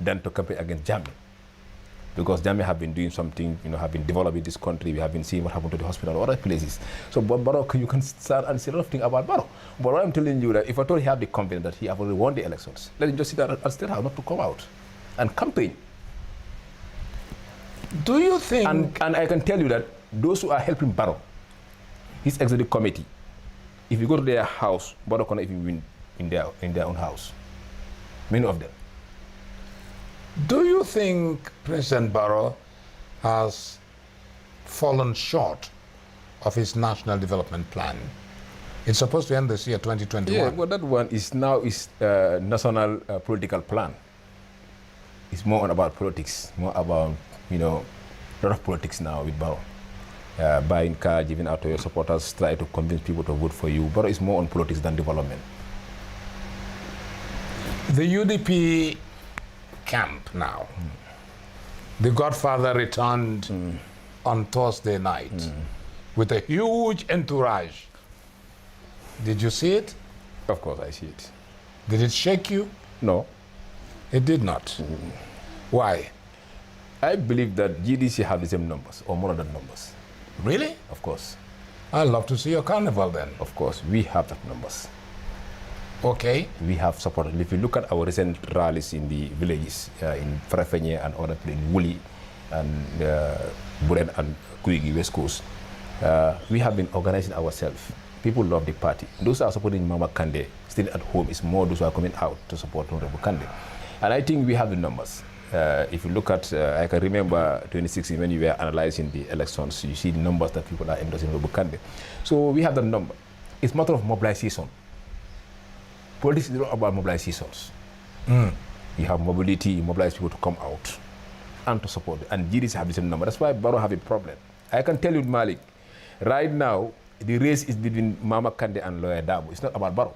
Speaker 2: than to campaign against Jammeh. Because Jammeh have been doing something, have been developing this country. We have been seeing what happened to the hospital or other places. So, but Barrow, you can start and say a lot of things about Barrow. But what I'm telling you that if I told he have the confidence that he have already won the elections, let him just sit down at State House, not to come out and campaign.
Speaker 1: Do you think...
Speaker 2: And I can tell you that those who are helping Barrow, his executive committee, if you go to their house, Barrow cannot even win in their own house. Many of them.
Speaker 1: Do you think President Barrow has fallen short of his national development plan? It's supposed to end this year, 2021.
Speaker 2: Yeah, well, that one is now national political plan. It's more about politics, more about, a lot of politics now with Barrow. Buying car, giving out to your supporters, try to convince people to vote for you. Barrow is more on politics than development.
Speaker 1: The UDP camp now. The Godfather returned on Thursday night with a huge entourage. Did you see it?
Speaker 2: Of course, I see it.
Speaker 1: Did it shake you?
Speaker 2: No.
Speaker 1: It did not. Why?
Speaker 2: I believe that GDC have the same numbers or more than numbers.
Speaker 1: Really?
Speaker 2: Of course.
Speaker 1: I'd love to see your carnival then.
Speaker 2: Of course, we have that numbers.
Speaker 1: Okay.
Speaker 2: We have supported. If you look at our recent rallies in the villages, in Farafenye and other places, in Wuli and Buren and Kuigi, West Coast, we have been organizing ourselves People love the party. Those who are supporting Mama Kande still at home is more those who are coming out to support Honorable Kande. And I think we have the numbers. If you look at, I can remember 2016 when you were analyzing the elections, you see the numbers that people are endorsing Honorable Kande. So we have the number. It's a matter of mobilization. Politics is not about mobilizations. You have mobility, you mobilize people to come out and to support. And GDC have the same number. That's why Barrow have a problem. I can tell you, Malik, right now, the race is between Mama Kande and Lawyer Dabo. It's not about Barrow.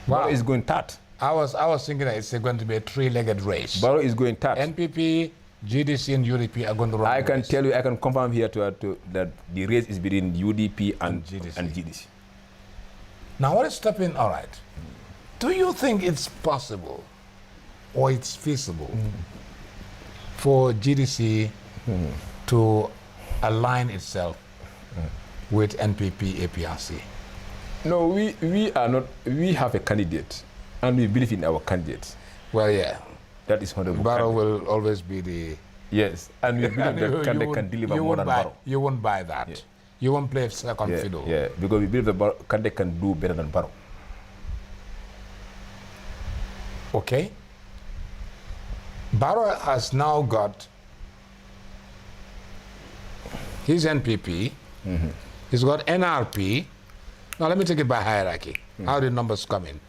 Speaker 1: Wow.
Speaker 2: Barrow is going third.
Speaker 1: I was thinking that it's going to be a three-legged race.
Speaker 2: Barrow is going third.
Speaker 1: NPP, GDC, and UDP are going to run.
Speaker 2: I can tell you, I can confirm here that the race is between UDP and GDC.
Speaker 1: Now, what is stopping? All right. Do you think it's possible or it's feasible for GDC to align itself with NPP APRC?
Speaker 2: No, we are not. We have a candidate, and we believe in our candidate.
Speaker 1: Well, yeah.
Speaker 2: That is Honorable
Speaker 1: Barrow
Speaker 2: Kande.
Speaker 1: will always be the...
Speaker 2: Yes, and we believe that Kande can deliver more than Barrow.
Speaker 1: You won't buy that.
Speaker 2: Yeah.
Speaker 1: You won't play second fiddle.
Speaker 2: Yeah, because we believe that Kande can do better than Barrow.
Speaker 1: Okay. Barrow has now got his NPP, he's got NRP. Now let me take it by hierarchy. How the numbers come in.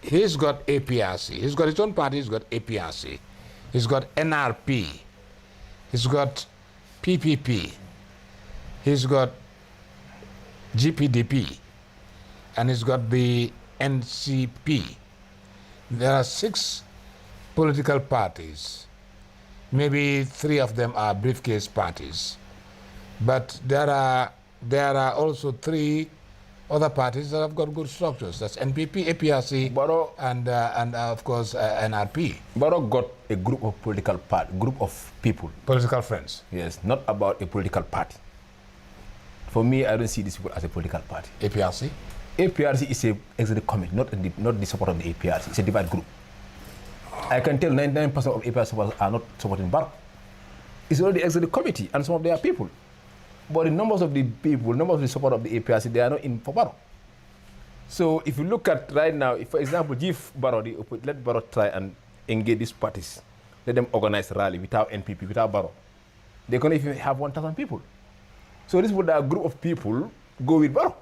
Speaker 1: He's got APRC. He's got his own party, he's got APRC. He's got NRP. He's got PPP. He's got GPDP. And he's got the NCP. There are 6 political parties. Maybe 3 of them are briefcase parties. But there are also 3 other parties that have got good structures. That's NPP, APRC,
Speaker 2: Barrow,
Speaker 1: and of course NRP.
Speaker 2: Barrow got a group of political party, group of people.
Speaker 1: Political friends.
Speaker 2: Yes, not about a political party. For me, I don't see these people as a political party.
Speaker 1: APRC?
Speaker 2: APRC is a executive committee, not the support of the APRC. It's a divided group. I can tell 99% of APRC supporters are not supporting Barrow. It's already the executive committee and some of their people. But the numbers of the people, numbers of the support of the APRC, they are not in for Barrow. So if you look at right now, if, for example, give Barrow, let Barrow try and engage these parties. Let them organize a rally without NPP, without Barrow. They can even have 1,000 people. So this would a group of people go with Barrow.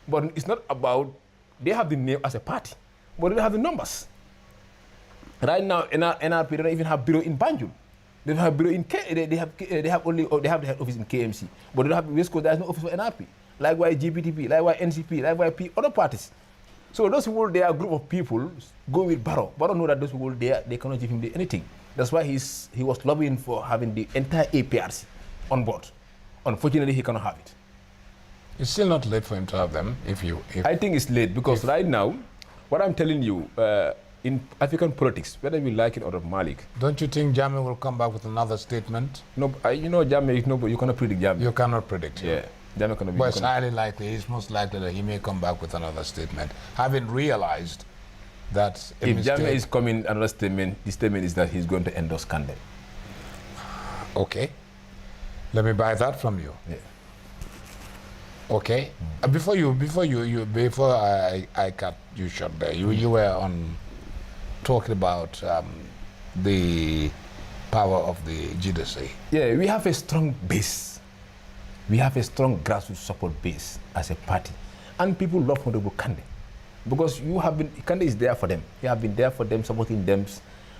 Speaker 2: But it's not about, they have the name as a party, but they don't have the numbers. Right now, NRP, they don't even have bureau in Banjul. They don't have bureau in they have the head office in KMC, but they don't have West Coast. There is no office for NRP. Likewise GPTP, likewise NCP, likewise other parties. So those people, they are a group of people go with Barrow. Barrow know that those people there, they cannot give him anything. That's why he was lobbying for having the entire APRC on board. Unfortunately, he cannot have it.
Speaker 1: It's still not late for him to have them.
Speaker 2: I think it's late because right now, what I'm telling you, in African politics, whether we like it or not, Malik.
Speaker 1: Don't you think Jammeh will come back with another statement?
Speaker 2: No, you know Jammeh is you cannot predict Jammeh.
Speaker 1: You cannot predict him.
Speaker 2: Yeah, Jammeh cannot be.
Speaker 1: But it's highly likely, it's most likely that he may come back with another statement, having realized that
Speaker 2: if Jammeh is coming another statement, the statement is that he's going to endorse Kande.
Speaker 1: Okay. Let me buy that from you.
Speaker 2: Yeah.
Speaker 1: Okay. Before I cut you short there, you were on talking about the power of the GDC.
Speaker 2: Yeah, we have a strong base. We have a strong grassroots support base as a party. And people love Honorable Kande. Because Kande is there for them. You have been there for them, supporting them.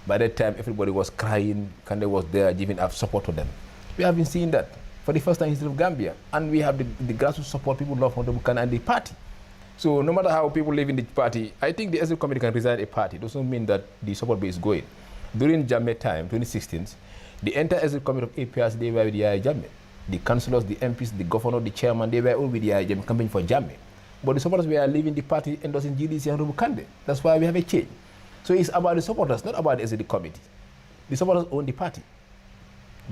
Speaker 2: By that time, everybody was crying. Kande was there giving up support to them. We have been seeing that for the first time in the history of Gambia. And we have the grassroots support. People love Honorable Kande and the party. So no matter how people live in the party, I think the executive committee can resign a party. It doesn't mean that the support base is going. During Jammeh time, 2016, the entire executive committee of APRC, they were with the Jammeh. The councillors, the MPs, the governor, the chairman, they were all with the Jammeh campaigning for Jammeh. But the supporters were leaving the party endorsing GDC and Honorable Kande. That's why we have a change. So it's about the supporters, not about the executive committee. The supporters own the party.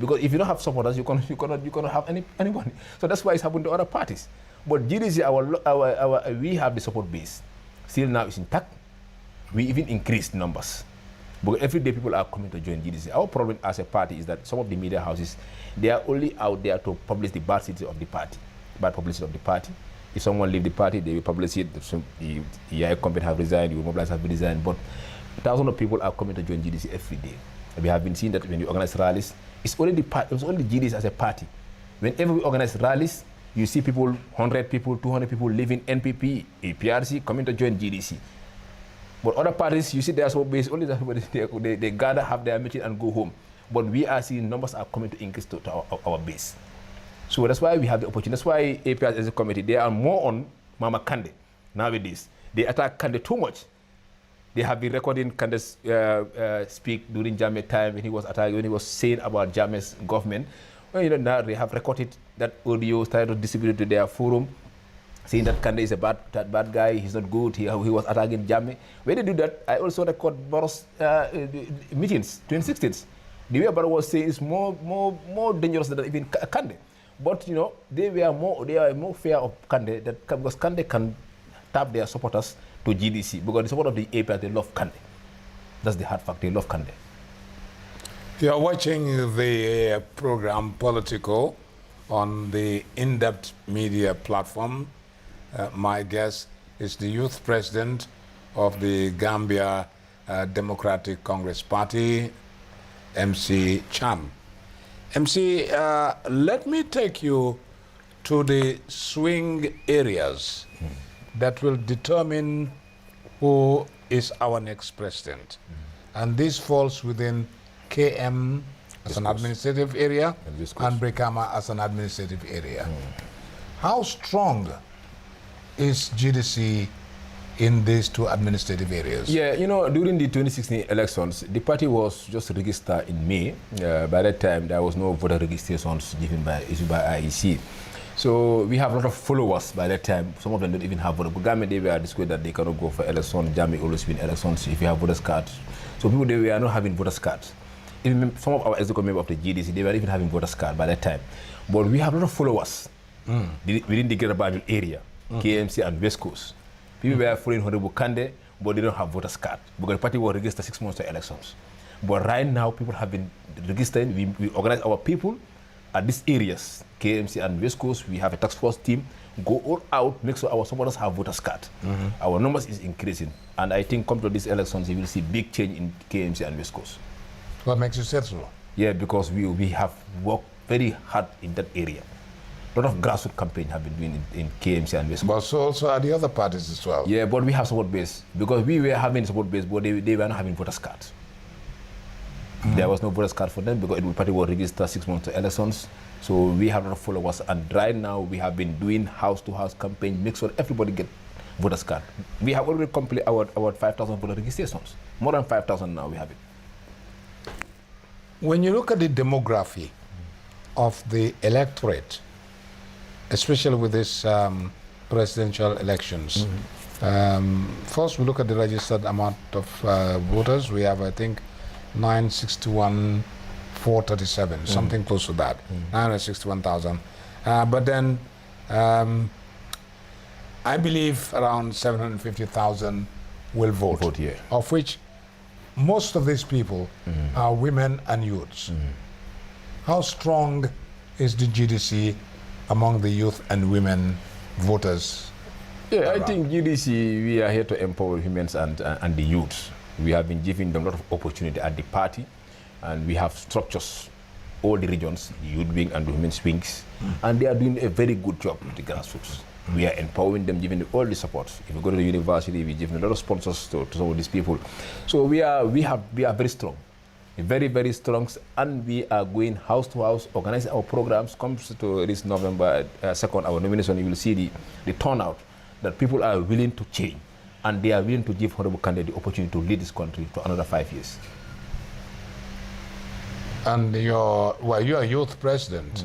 Speaker 2: Because if you don't have supporters, you cannot have anybody. So that's why it's happened to other parties. But GDC, we have the support base. Still now it's intact. We even increased numbers. But every day people are coming to join GDC. Our problem as a party is that some of the media houses, they are only out there to publish the bad cities of the party. bad publicity of the party. If someone leave the party, they will publish it. The EI company have resigned, the mobilize have resigned. But thousands of people are coming to join GDC every day. We have been seeing that when you organize rallies, it's only GDC as a party. Whenever we organize rallies, you see people, 100 people, 200 people leaving NPP, APRC, coming to join GDC. But other parties, you see their support base, only they gather, have their meeting and go home. But we are seeing numbers are coming to increase to our base. So that's why we have the opportunity. That's why APRC as a committee, they are more on Mama Kande nowadays. They attack Kande too much. They have been recording Kande's speak during Jammeh time when he was attacking, when he was saying about Jammeh's government. Well, now they have recorded that audio, started to distribute it to their forum, saying that Kande is a bad guy, he's not good, he was attacking Jammeh. When they do that, I also record Barrow's meetings, 2016. The way Barrow was saying is more dangerous than even Kande. But they are more fear of Kande because Kande can tap their supporters to GDC because the support of the APR, they love Kande. That's the hard fact, they love Kande.
Speaker 1: You're watching the program Politico on the in-depth media platform. My guest is the youth president of the Gambia Democratic Congress Party, MC Cham. MC, let me take you to the swing areas that will determine who is our next president. And this falls within KM as an administrative area and Brikama as an administrative area. How strong is GDC in these two administrative areas?
Speaker 2: Yeah, during the 2016 elections, the party was just registered in May. By that time, there was no voter registrations issued by IEC. So we have a lot of followers by that time. Some of them don't even have voter. Gambia, they were discovered that they cannot go for elections. Jammeh always win elections if you have voters cards. So people, they were not having voters cards. Even some of our executive members of the GDC, they were even having voters card by that time. But we have a lot of followers within the Greater Banjul area, KMC and West Coast. People were following Honorable Kande, but they don't have voters card because the party was registered 6 months to elections. But right now, people have been registered. We organize our people at these areas, KMC and West Coast. We have a task force team, go all out, make sure our supporters have voters card. Our numbers is increasing. And I think come to these elections, you will see big change in KMC and West Coast.
Speaker 1: What makes you say so?
Speaker 2: Yeah, because we have worked very hard in that area. A lot of grassroots campaigns have been doing in KMC and West Coast.
Speaker 1: But so also are the other parties as well?
Speaker 2: Yeah, but we have support base. Because we were having support base, but they were not having voters cards. There was no voters card for them because the party was registered 6 months to elections. So we have a lot of followers. And right now, we have been doing house-to-house campaign, make sure everybody get voters card. We have already completed our 5,000 voter registrations. More than 5,000 now we have it.
Speaker 1: When you look at the demography of the electorate, especially with this presidential elections, first we look at the registered amount of voters. We have, I think, 961,437, something close to that, 961,000. But then I believe around 750,000 will vote,
Speaker 2: yeah.
Speaker 1: Of which most of these people are women and youths. How strong is the GDC among the youth and women voters?
Speaker 2: Yeah, I think GDC, we are here to empower women and the youth. We have been giving them a lot of opportunity at the party, and we have structures, all the regions, the youth wing and the women's wings, and they are doing a very good job with the grassroots. We are empowering them, giving them all the support. If you go to the university, we give them a lot of sponsors to some of these people. So we are very strong, very, very strong, and we are going house to house, organizing our programs. Comes to this November 2nd, our nomination, you will see the turnout that people are willing to change, and they are willing to give Honorable Kande the opportunity to lead this country to another 5 years.
Speaker 1: And you're a youth president.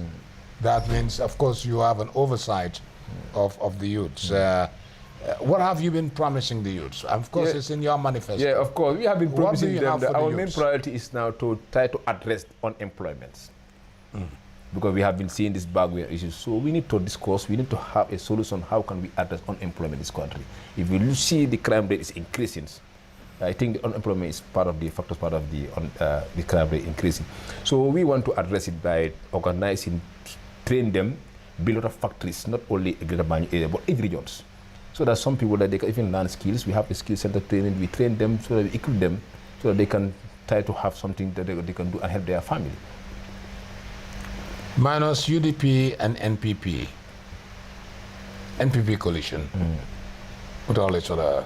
Speaker 1: That means, of course, you have an oversight of the youths. What have you been promising the youths? Of course, it's in your manifesto.
Speaker 2: Yeah, of course. We have been promising them that our main
Speaker 1: youths?
Speaker 2: priority is now to try to address unemployment. Because we have been seeing this backward issues. So we need to discuss, we need to have a solution. How can we address unemployment in this country? If you see the crime rate is increasing, I think the unemployment is part of the factors, part of the crime rate increasing. So we want to address it by organizing, train them, build a lot of factories, not only a Greater Banjul area, but 8 regions. So that some people that they can even learn skills. We have a skill center training. We train them so that we equip them so that they can try to have something that they can do and help their family.
Speaker 1: Minus UDP and NPP coalition, with all its other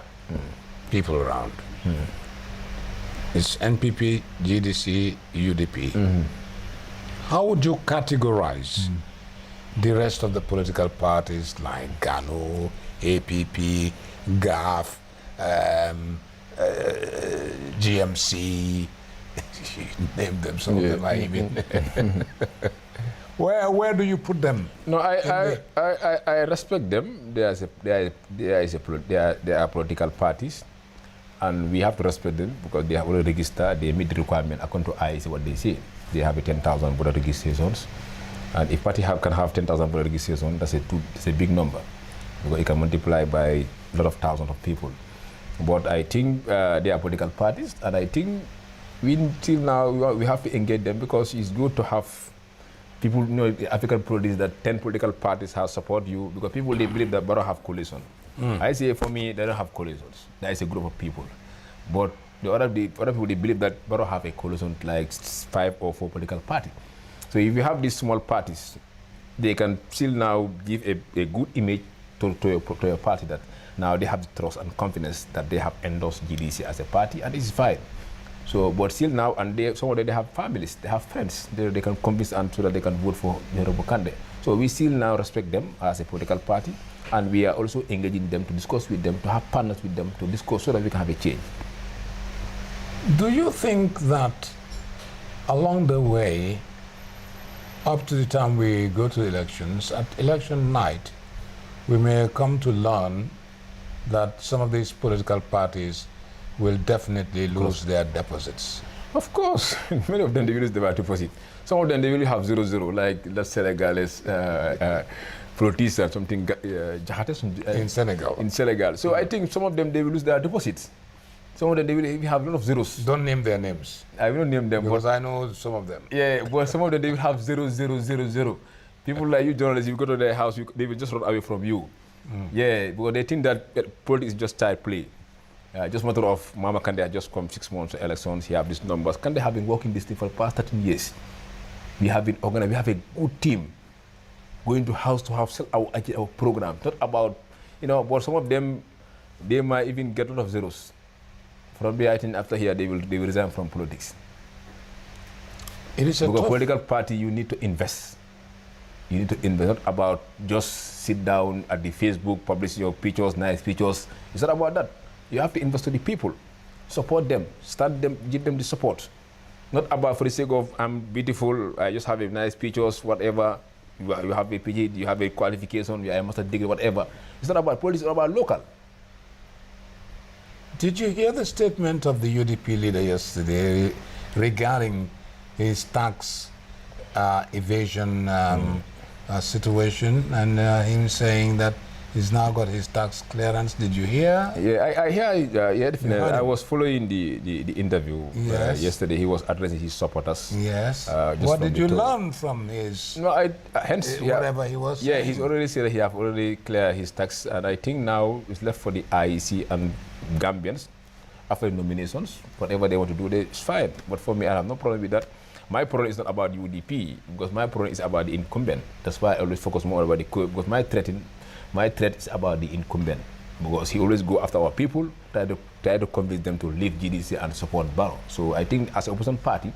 Speaker 1: people around. It's NPP, GDC, UDP. How would you categorize the rest of the political parties like GANO, APP, GAF, GMC? Name them, some of them are even. Where do you put them?
Speaker 2: No, I respect them. They are political parties, and we have to respect them because they have already registered. They meet the requirement according to IEC what they say. They have a 10,000 voter registrations, and if party can have 10,000 voter registrations, that's a big number because it can multiply by a lot of thousands of people. But I think they are political parties, and I think till now we have to engage them because it's good to have people, the African politics that 10 political parties have support you because people they believe that Barrow have coalition. I say for me they don't have coalitions. There is a group of people, but the other people they believe that Barrow have a coalition like 5 or 4 political parties. So if you have these small parties, they can still now give a good image to your party that now they have the trust and confidence that they have endorsed GDC as a party, and this is fine. So, but still now, and some of them, they have families, they have friends, they can convince and so that they can vote for Honorable Kande. So we still now respect them as a political party, and we are also engaging them to discuss with them, to have partners with them, to discuss so that we can have a change.
Speaker 1: Do you think that along the way, up to the time we go to elections, at election night, we may come to learn that some of these political parties will definitely lose their deposits?
Speaker 2: Of course. Many of them, they will lose their deposit. Some of them, they will have 0-0, like let's say Senegalese Protis or something,
Speaker 1: in Senegal.
Speaker 2: In Senegal. So I think some of them, they will lose their deposits. Some of them, they will have a lot of zeros.
Speaker 1: Don't name their names.
Speaker 2: I will not name them.
Speaker 1: Because I know some of them.
Speaker 2: Yeah, but some of them, they will have 0-0-0-0. People like you, journalists, you go to their house, they will just run away from you. Yeah, because they think that politics is just child play. Just matter of Mama Kande just come 6 months to elections, he have these numbers. Kande have been working this thing for the past 13 years. We have been organized, we have a good team going to house, sell our program. Not about, but some of them, they might even get a lot of zeros. From there, I think after here, they will resign from politics.
Speaker 1: It is a
Speaker 2: because political party, you need to invest. You need to invest, not about just sit down at the Facebook, publish your pictures, nice pictures. It's not about that. You have to invest to the people, support them, start them, give them the support. Not about for the sake of I'm beautiful, I just have a nice pictures, whatever. You have a PG, you have a qualification, you have a master's degree, whatever. It's not about politics, it's about local.
Speaker 1: Did you hear the statement of the UDP leader yesterday regarding his tax evasion situation and him saying that he's now got his tax clearance? Did you hear?
Speaker 2: Yeah, I hear. Yeah, definitely. I was following the interview yesterday. He was addressing his supporters.
Speaker 1: Yes. What did you learn from his?
Speaker 2: No, hence
Speaker 1: whatever he was.
Speaker 2: Yeah,
Speaker 1: saying.
Speaker 2: He's already said that he have already cleared his tax, and I think now it's left for the IEC and Gambians after the nominations. Whatever they want to do, it's fine. But for me, I have no problem with that. My problem is not about the UDP because my problem is about the incumbent. That's why I always focus more about the because my threat is about the incumbent because he always go after our people, try to convince them to leave GDC and support Barrow. So I think as an opposition party,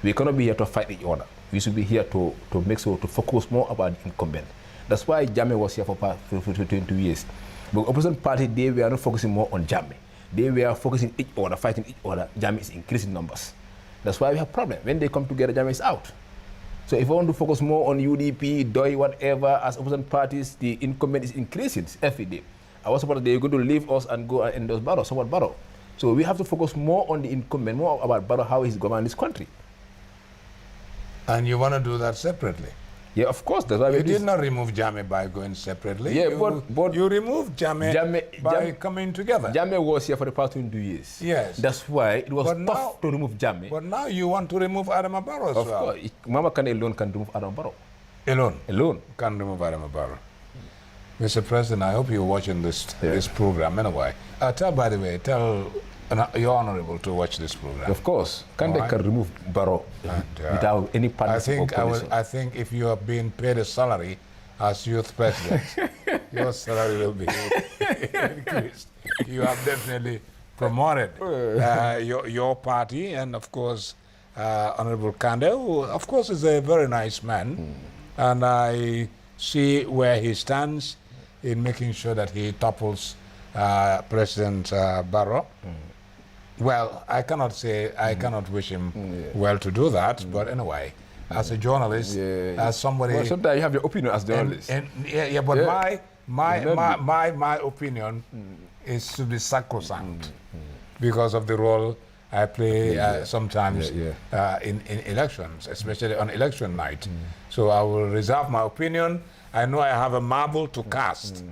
Speaker 2: we cannot be here to fight each other. We should be here to make sure to focus more about the incumbent. That's why Jammeh was here for 22 years. But opposition party, they were not focusing more on Jammeh. They were focusing each other, fighting each other. Jammeh is increasing numbers. That's why we have problem. When they come together, Jammeh is out. So if I want to focus more on UDP, DOI, whatever, as opposition parties, the incumbent is increasing every day. I was supposed they're going to leave us and go and endorse Barrow, support Barrow. So we have to focus more on the incumbent, more about Barrow, how he's governing this country.
Speaker 1: And you want to do that separately?
Speaker 2: Yeah, of course. That's why
Speaker 1: you did not remove Jammeh by going separately.
Speaker 2: Yeah, but
Speaker 1: you removed Jammeh by coming together.
Speaker 2: Jammeh was here for the past 22 years.
Speaker 1: Yes.
Speaker 2: That's why it was tough to remove Jammeh.
Speaker 1: But now you want to remove Adama Barrow as well.
Speaker 2: Of course. Mama Kane alone can remove Adama Barrow.
Speaker 1: Alone.
Speaker 2: Alone.
Speaker 1: Can't remove Adama Barrow. Mr. President, I hope you're watching this program anyway. By the way, tell you're honorable to watch this program.
Speaker 2: Of course. Kande can remove Barrow without any punishment.
Speaker 1: I think if you are being paid a salary as youth president, your salary will be increased. You have definitely promoted your party, and of course, Honorable Kande, who of course is a very nice man, and I see where he stands in making sure that he topples President Barrow. Well, I cannot say, I cannot wish him well to do that, but anyway, as a journalist, as somebody...
Speaker 2: Well, sometimes you have your opinion as a journalist.
Speaker 1: But my opinion is to be sacrosanct because of the role I play sometimes in elections, especially on election night. So I will reserve my opinion. I know I have a marble to cast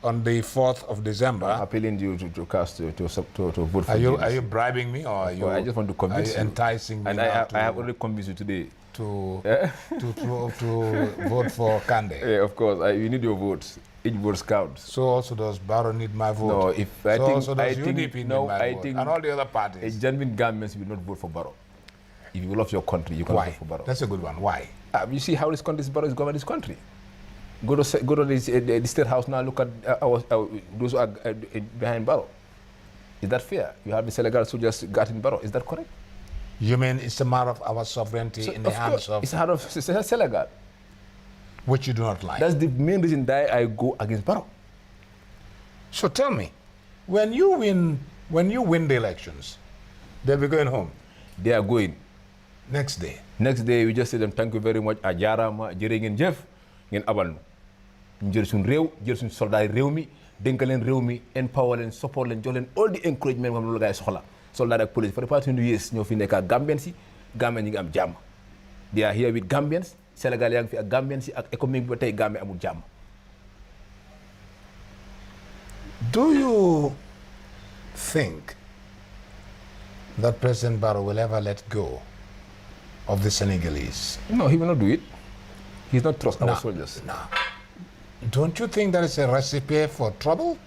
Speaker 1: on the 4th of December.
Speaker 2: I'm appealing you to cast to vote for you.
Speaker 1: Are you bribing me, or
Speaker 2: I just want to convince you.
Speaker 1: Enticing me?
Speaker 2: And I have already convinced you today
Speaker 1: to vote for Kande.
Speaker 2: Yeah, of course. We need your votes. Each vote counts.
Speaker 1: So also does Barrow need my vote?
Speaker 2: No, if I think
Speaker 1: also does UDP need my vote, and all the other parties.
Speaker 2: A genuine Gambians will not vote for Barrow. If you love your country, you can vote for Barrow.
Speaker 1: That's a good one. Why?
Speaker 2: You see how this Barrow is governing this country. Go to the State House now. Look at those who are behind Barrow. Is that fair? You have the Senegal soldiers guarding Barrow. Is that correct?
Speaker 1: You mean it's a matter of our sovereignty in the hands of...
Speaker 2: It's a matter of Senegal.
Speaker 1: Which you do not like.
Speaker 2: That's the main reason that I go against Barrow.
Speaker 1: So tell me, when you win the elections, they'll be going home.
Speaker 2: They are going.
Speaker 1: Next day.
Speaker 2: Next day, we just say them thank you very much. Ajarama, jere ngeen jëf, ngeen abal nu. Ñu jël suñu réew, jël suñu soldat yi réew mi, dénk leen réew mi, empower leen, support leen, jox leen all the encouragement moom la gaay soxla. Soldat ak police for the past 20 years ñoo fi nekk ak Gambians yi, Gambians ñi ngi am jàmm. They are here with Gambians. Senegal yaa ngi fi ak Gambians yi ak économique ba tey Gambie amul jàmm.
Speaker 1: Do you think that President Barrow will ever let go of the Senegalese?
Speaker 2: No, he will not do it. He's not trust our soldiers.
Speaker 1: No. Don't you think that is a recipe for trouble?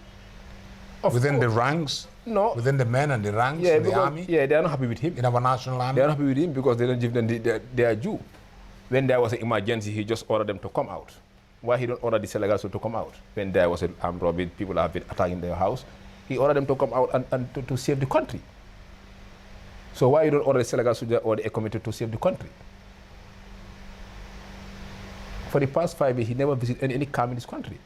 Speaker 1: Within the ranks?
Speaker 2: No.
Speaker 1: Within the men and the ranks in the army?
Speaker 2: Yeah, they are not happy with him.
Speaker 1: In our national army?
Speaker 2: They are not happy with him because they don't give them their due. When there was an emergency, he just ordered them to come out. Why he don't order the Senegals to come out? When there was an armed robbery, people have been attacking their house, he ordered them to come out and to save the country. So why you don't order the Senegals or the committee to save the country? For the past 5 years, he never visited any camp in this country.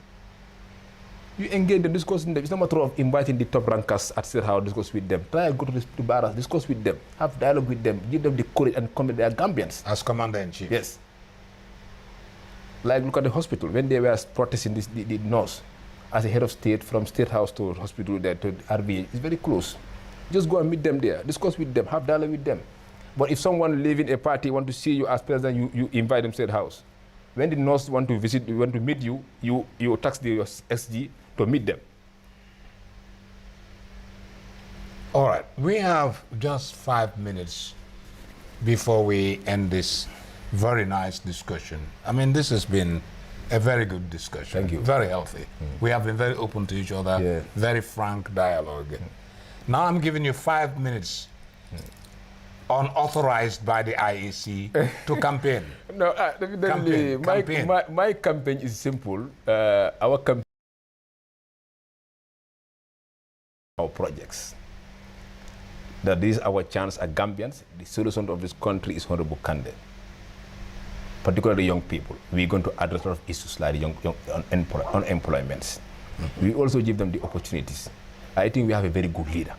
Speaker 2: You engage them, discuss with them. It's not a matter of inviting the top rankers at State House, discuss with them. Try to go to the barracks, discuss with them, have dialogue with them, give them the courage and come with their Gambians.
Speaker 1: As Commander-in-Chief?
Speaker 2: Yes. Like look at the hospital, when they were protesting the nurse, as a head of state, from State House to hospital there to RBA, it's very close. Just go and meet them there, discuss with them, have dialogue with them. But if someone leaving a party want to see you as president, you invite them to State House. When the nurse want to visit, want to meet you, you tax the SG to meet them.
Speaker 1: All right, we have just 5 minutes before we end this very nice discussion. I mean, this has been a very good discussion.
Speaker 2: Thank you.
Speaker 1: Very healthy. We have been very open to each other, very frank dialogue. Now I'm giving you 5 minutes unauthorized by the IEC to campaign.
Speaker 2: No, my campaign is simple. Our campaign, our projects. That this is our chance as Gambians. The solution of this country is Honorable Kande. Particularly young people. We're going to address a lot of issues like young unemployment. We also give them the opportunities. I think we have a very good leader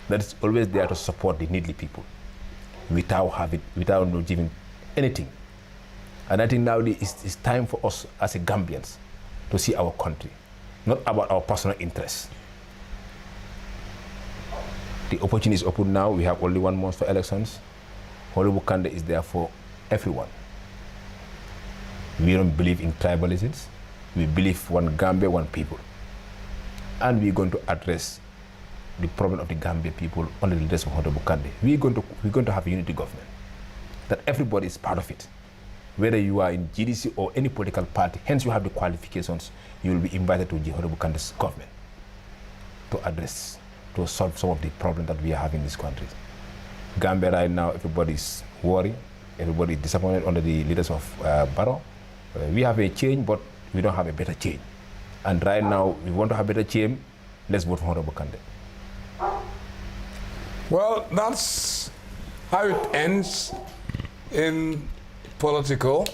Speaker 2: that is always there to support the needy people without not giving anything. And I think now it's time for us as a Gambians to see our country, not about our personal interests. The opportunity is open now. We have only 1 month for elections. Honorable Kande is there for everyone. We don't believe in tribalisms. We believe one Gambia, one people. And we're going to address the problem of the Gambia people under the leadership of Honorable Kande. We're going to have a unity government, that everybody is part of it. whether you are in GDC or any political party, hence you have the qualifications, you will be invited to the Honorable Kandi's government to address, to solve some of the problems that we are having in this country. Gambia right now, everybody is worried, everybody is disappointed under the leaders of Barrow. We have a change, but we don't have a better change. And right now, we want to have better change, let's vote for Honorable Kandi.
Speaker 1: Well, that's how it ends in political.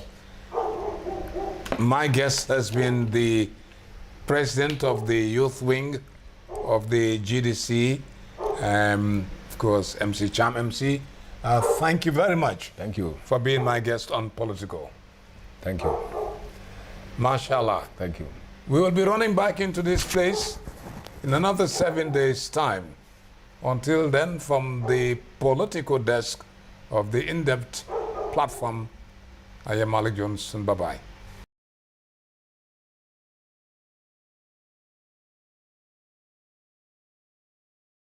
Speaker 1: My guest has been the president of the youth wing of the GDC, of course, MC Cham MC. Thank you very much.
Speaker 2: Thank you.
Speaker 1: For being my guest on Political.
Speaker 2: Thank you.
Speaker 1: Mashallah.
Speaker 2: Thank you.
Speaker 1: We will be running back into this place in another 7 days' time. Until then, from the political desk of the In-Depth platform, I am Malik Johnson. Bye-bye.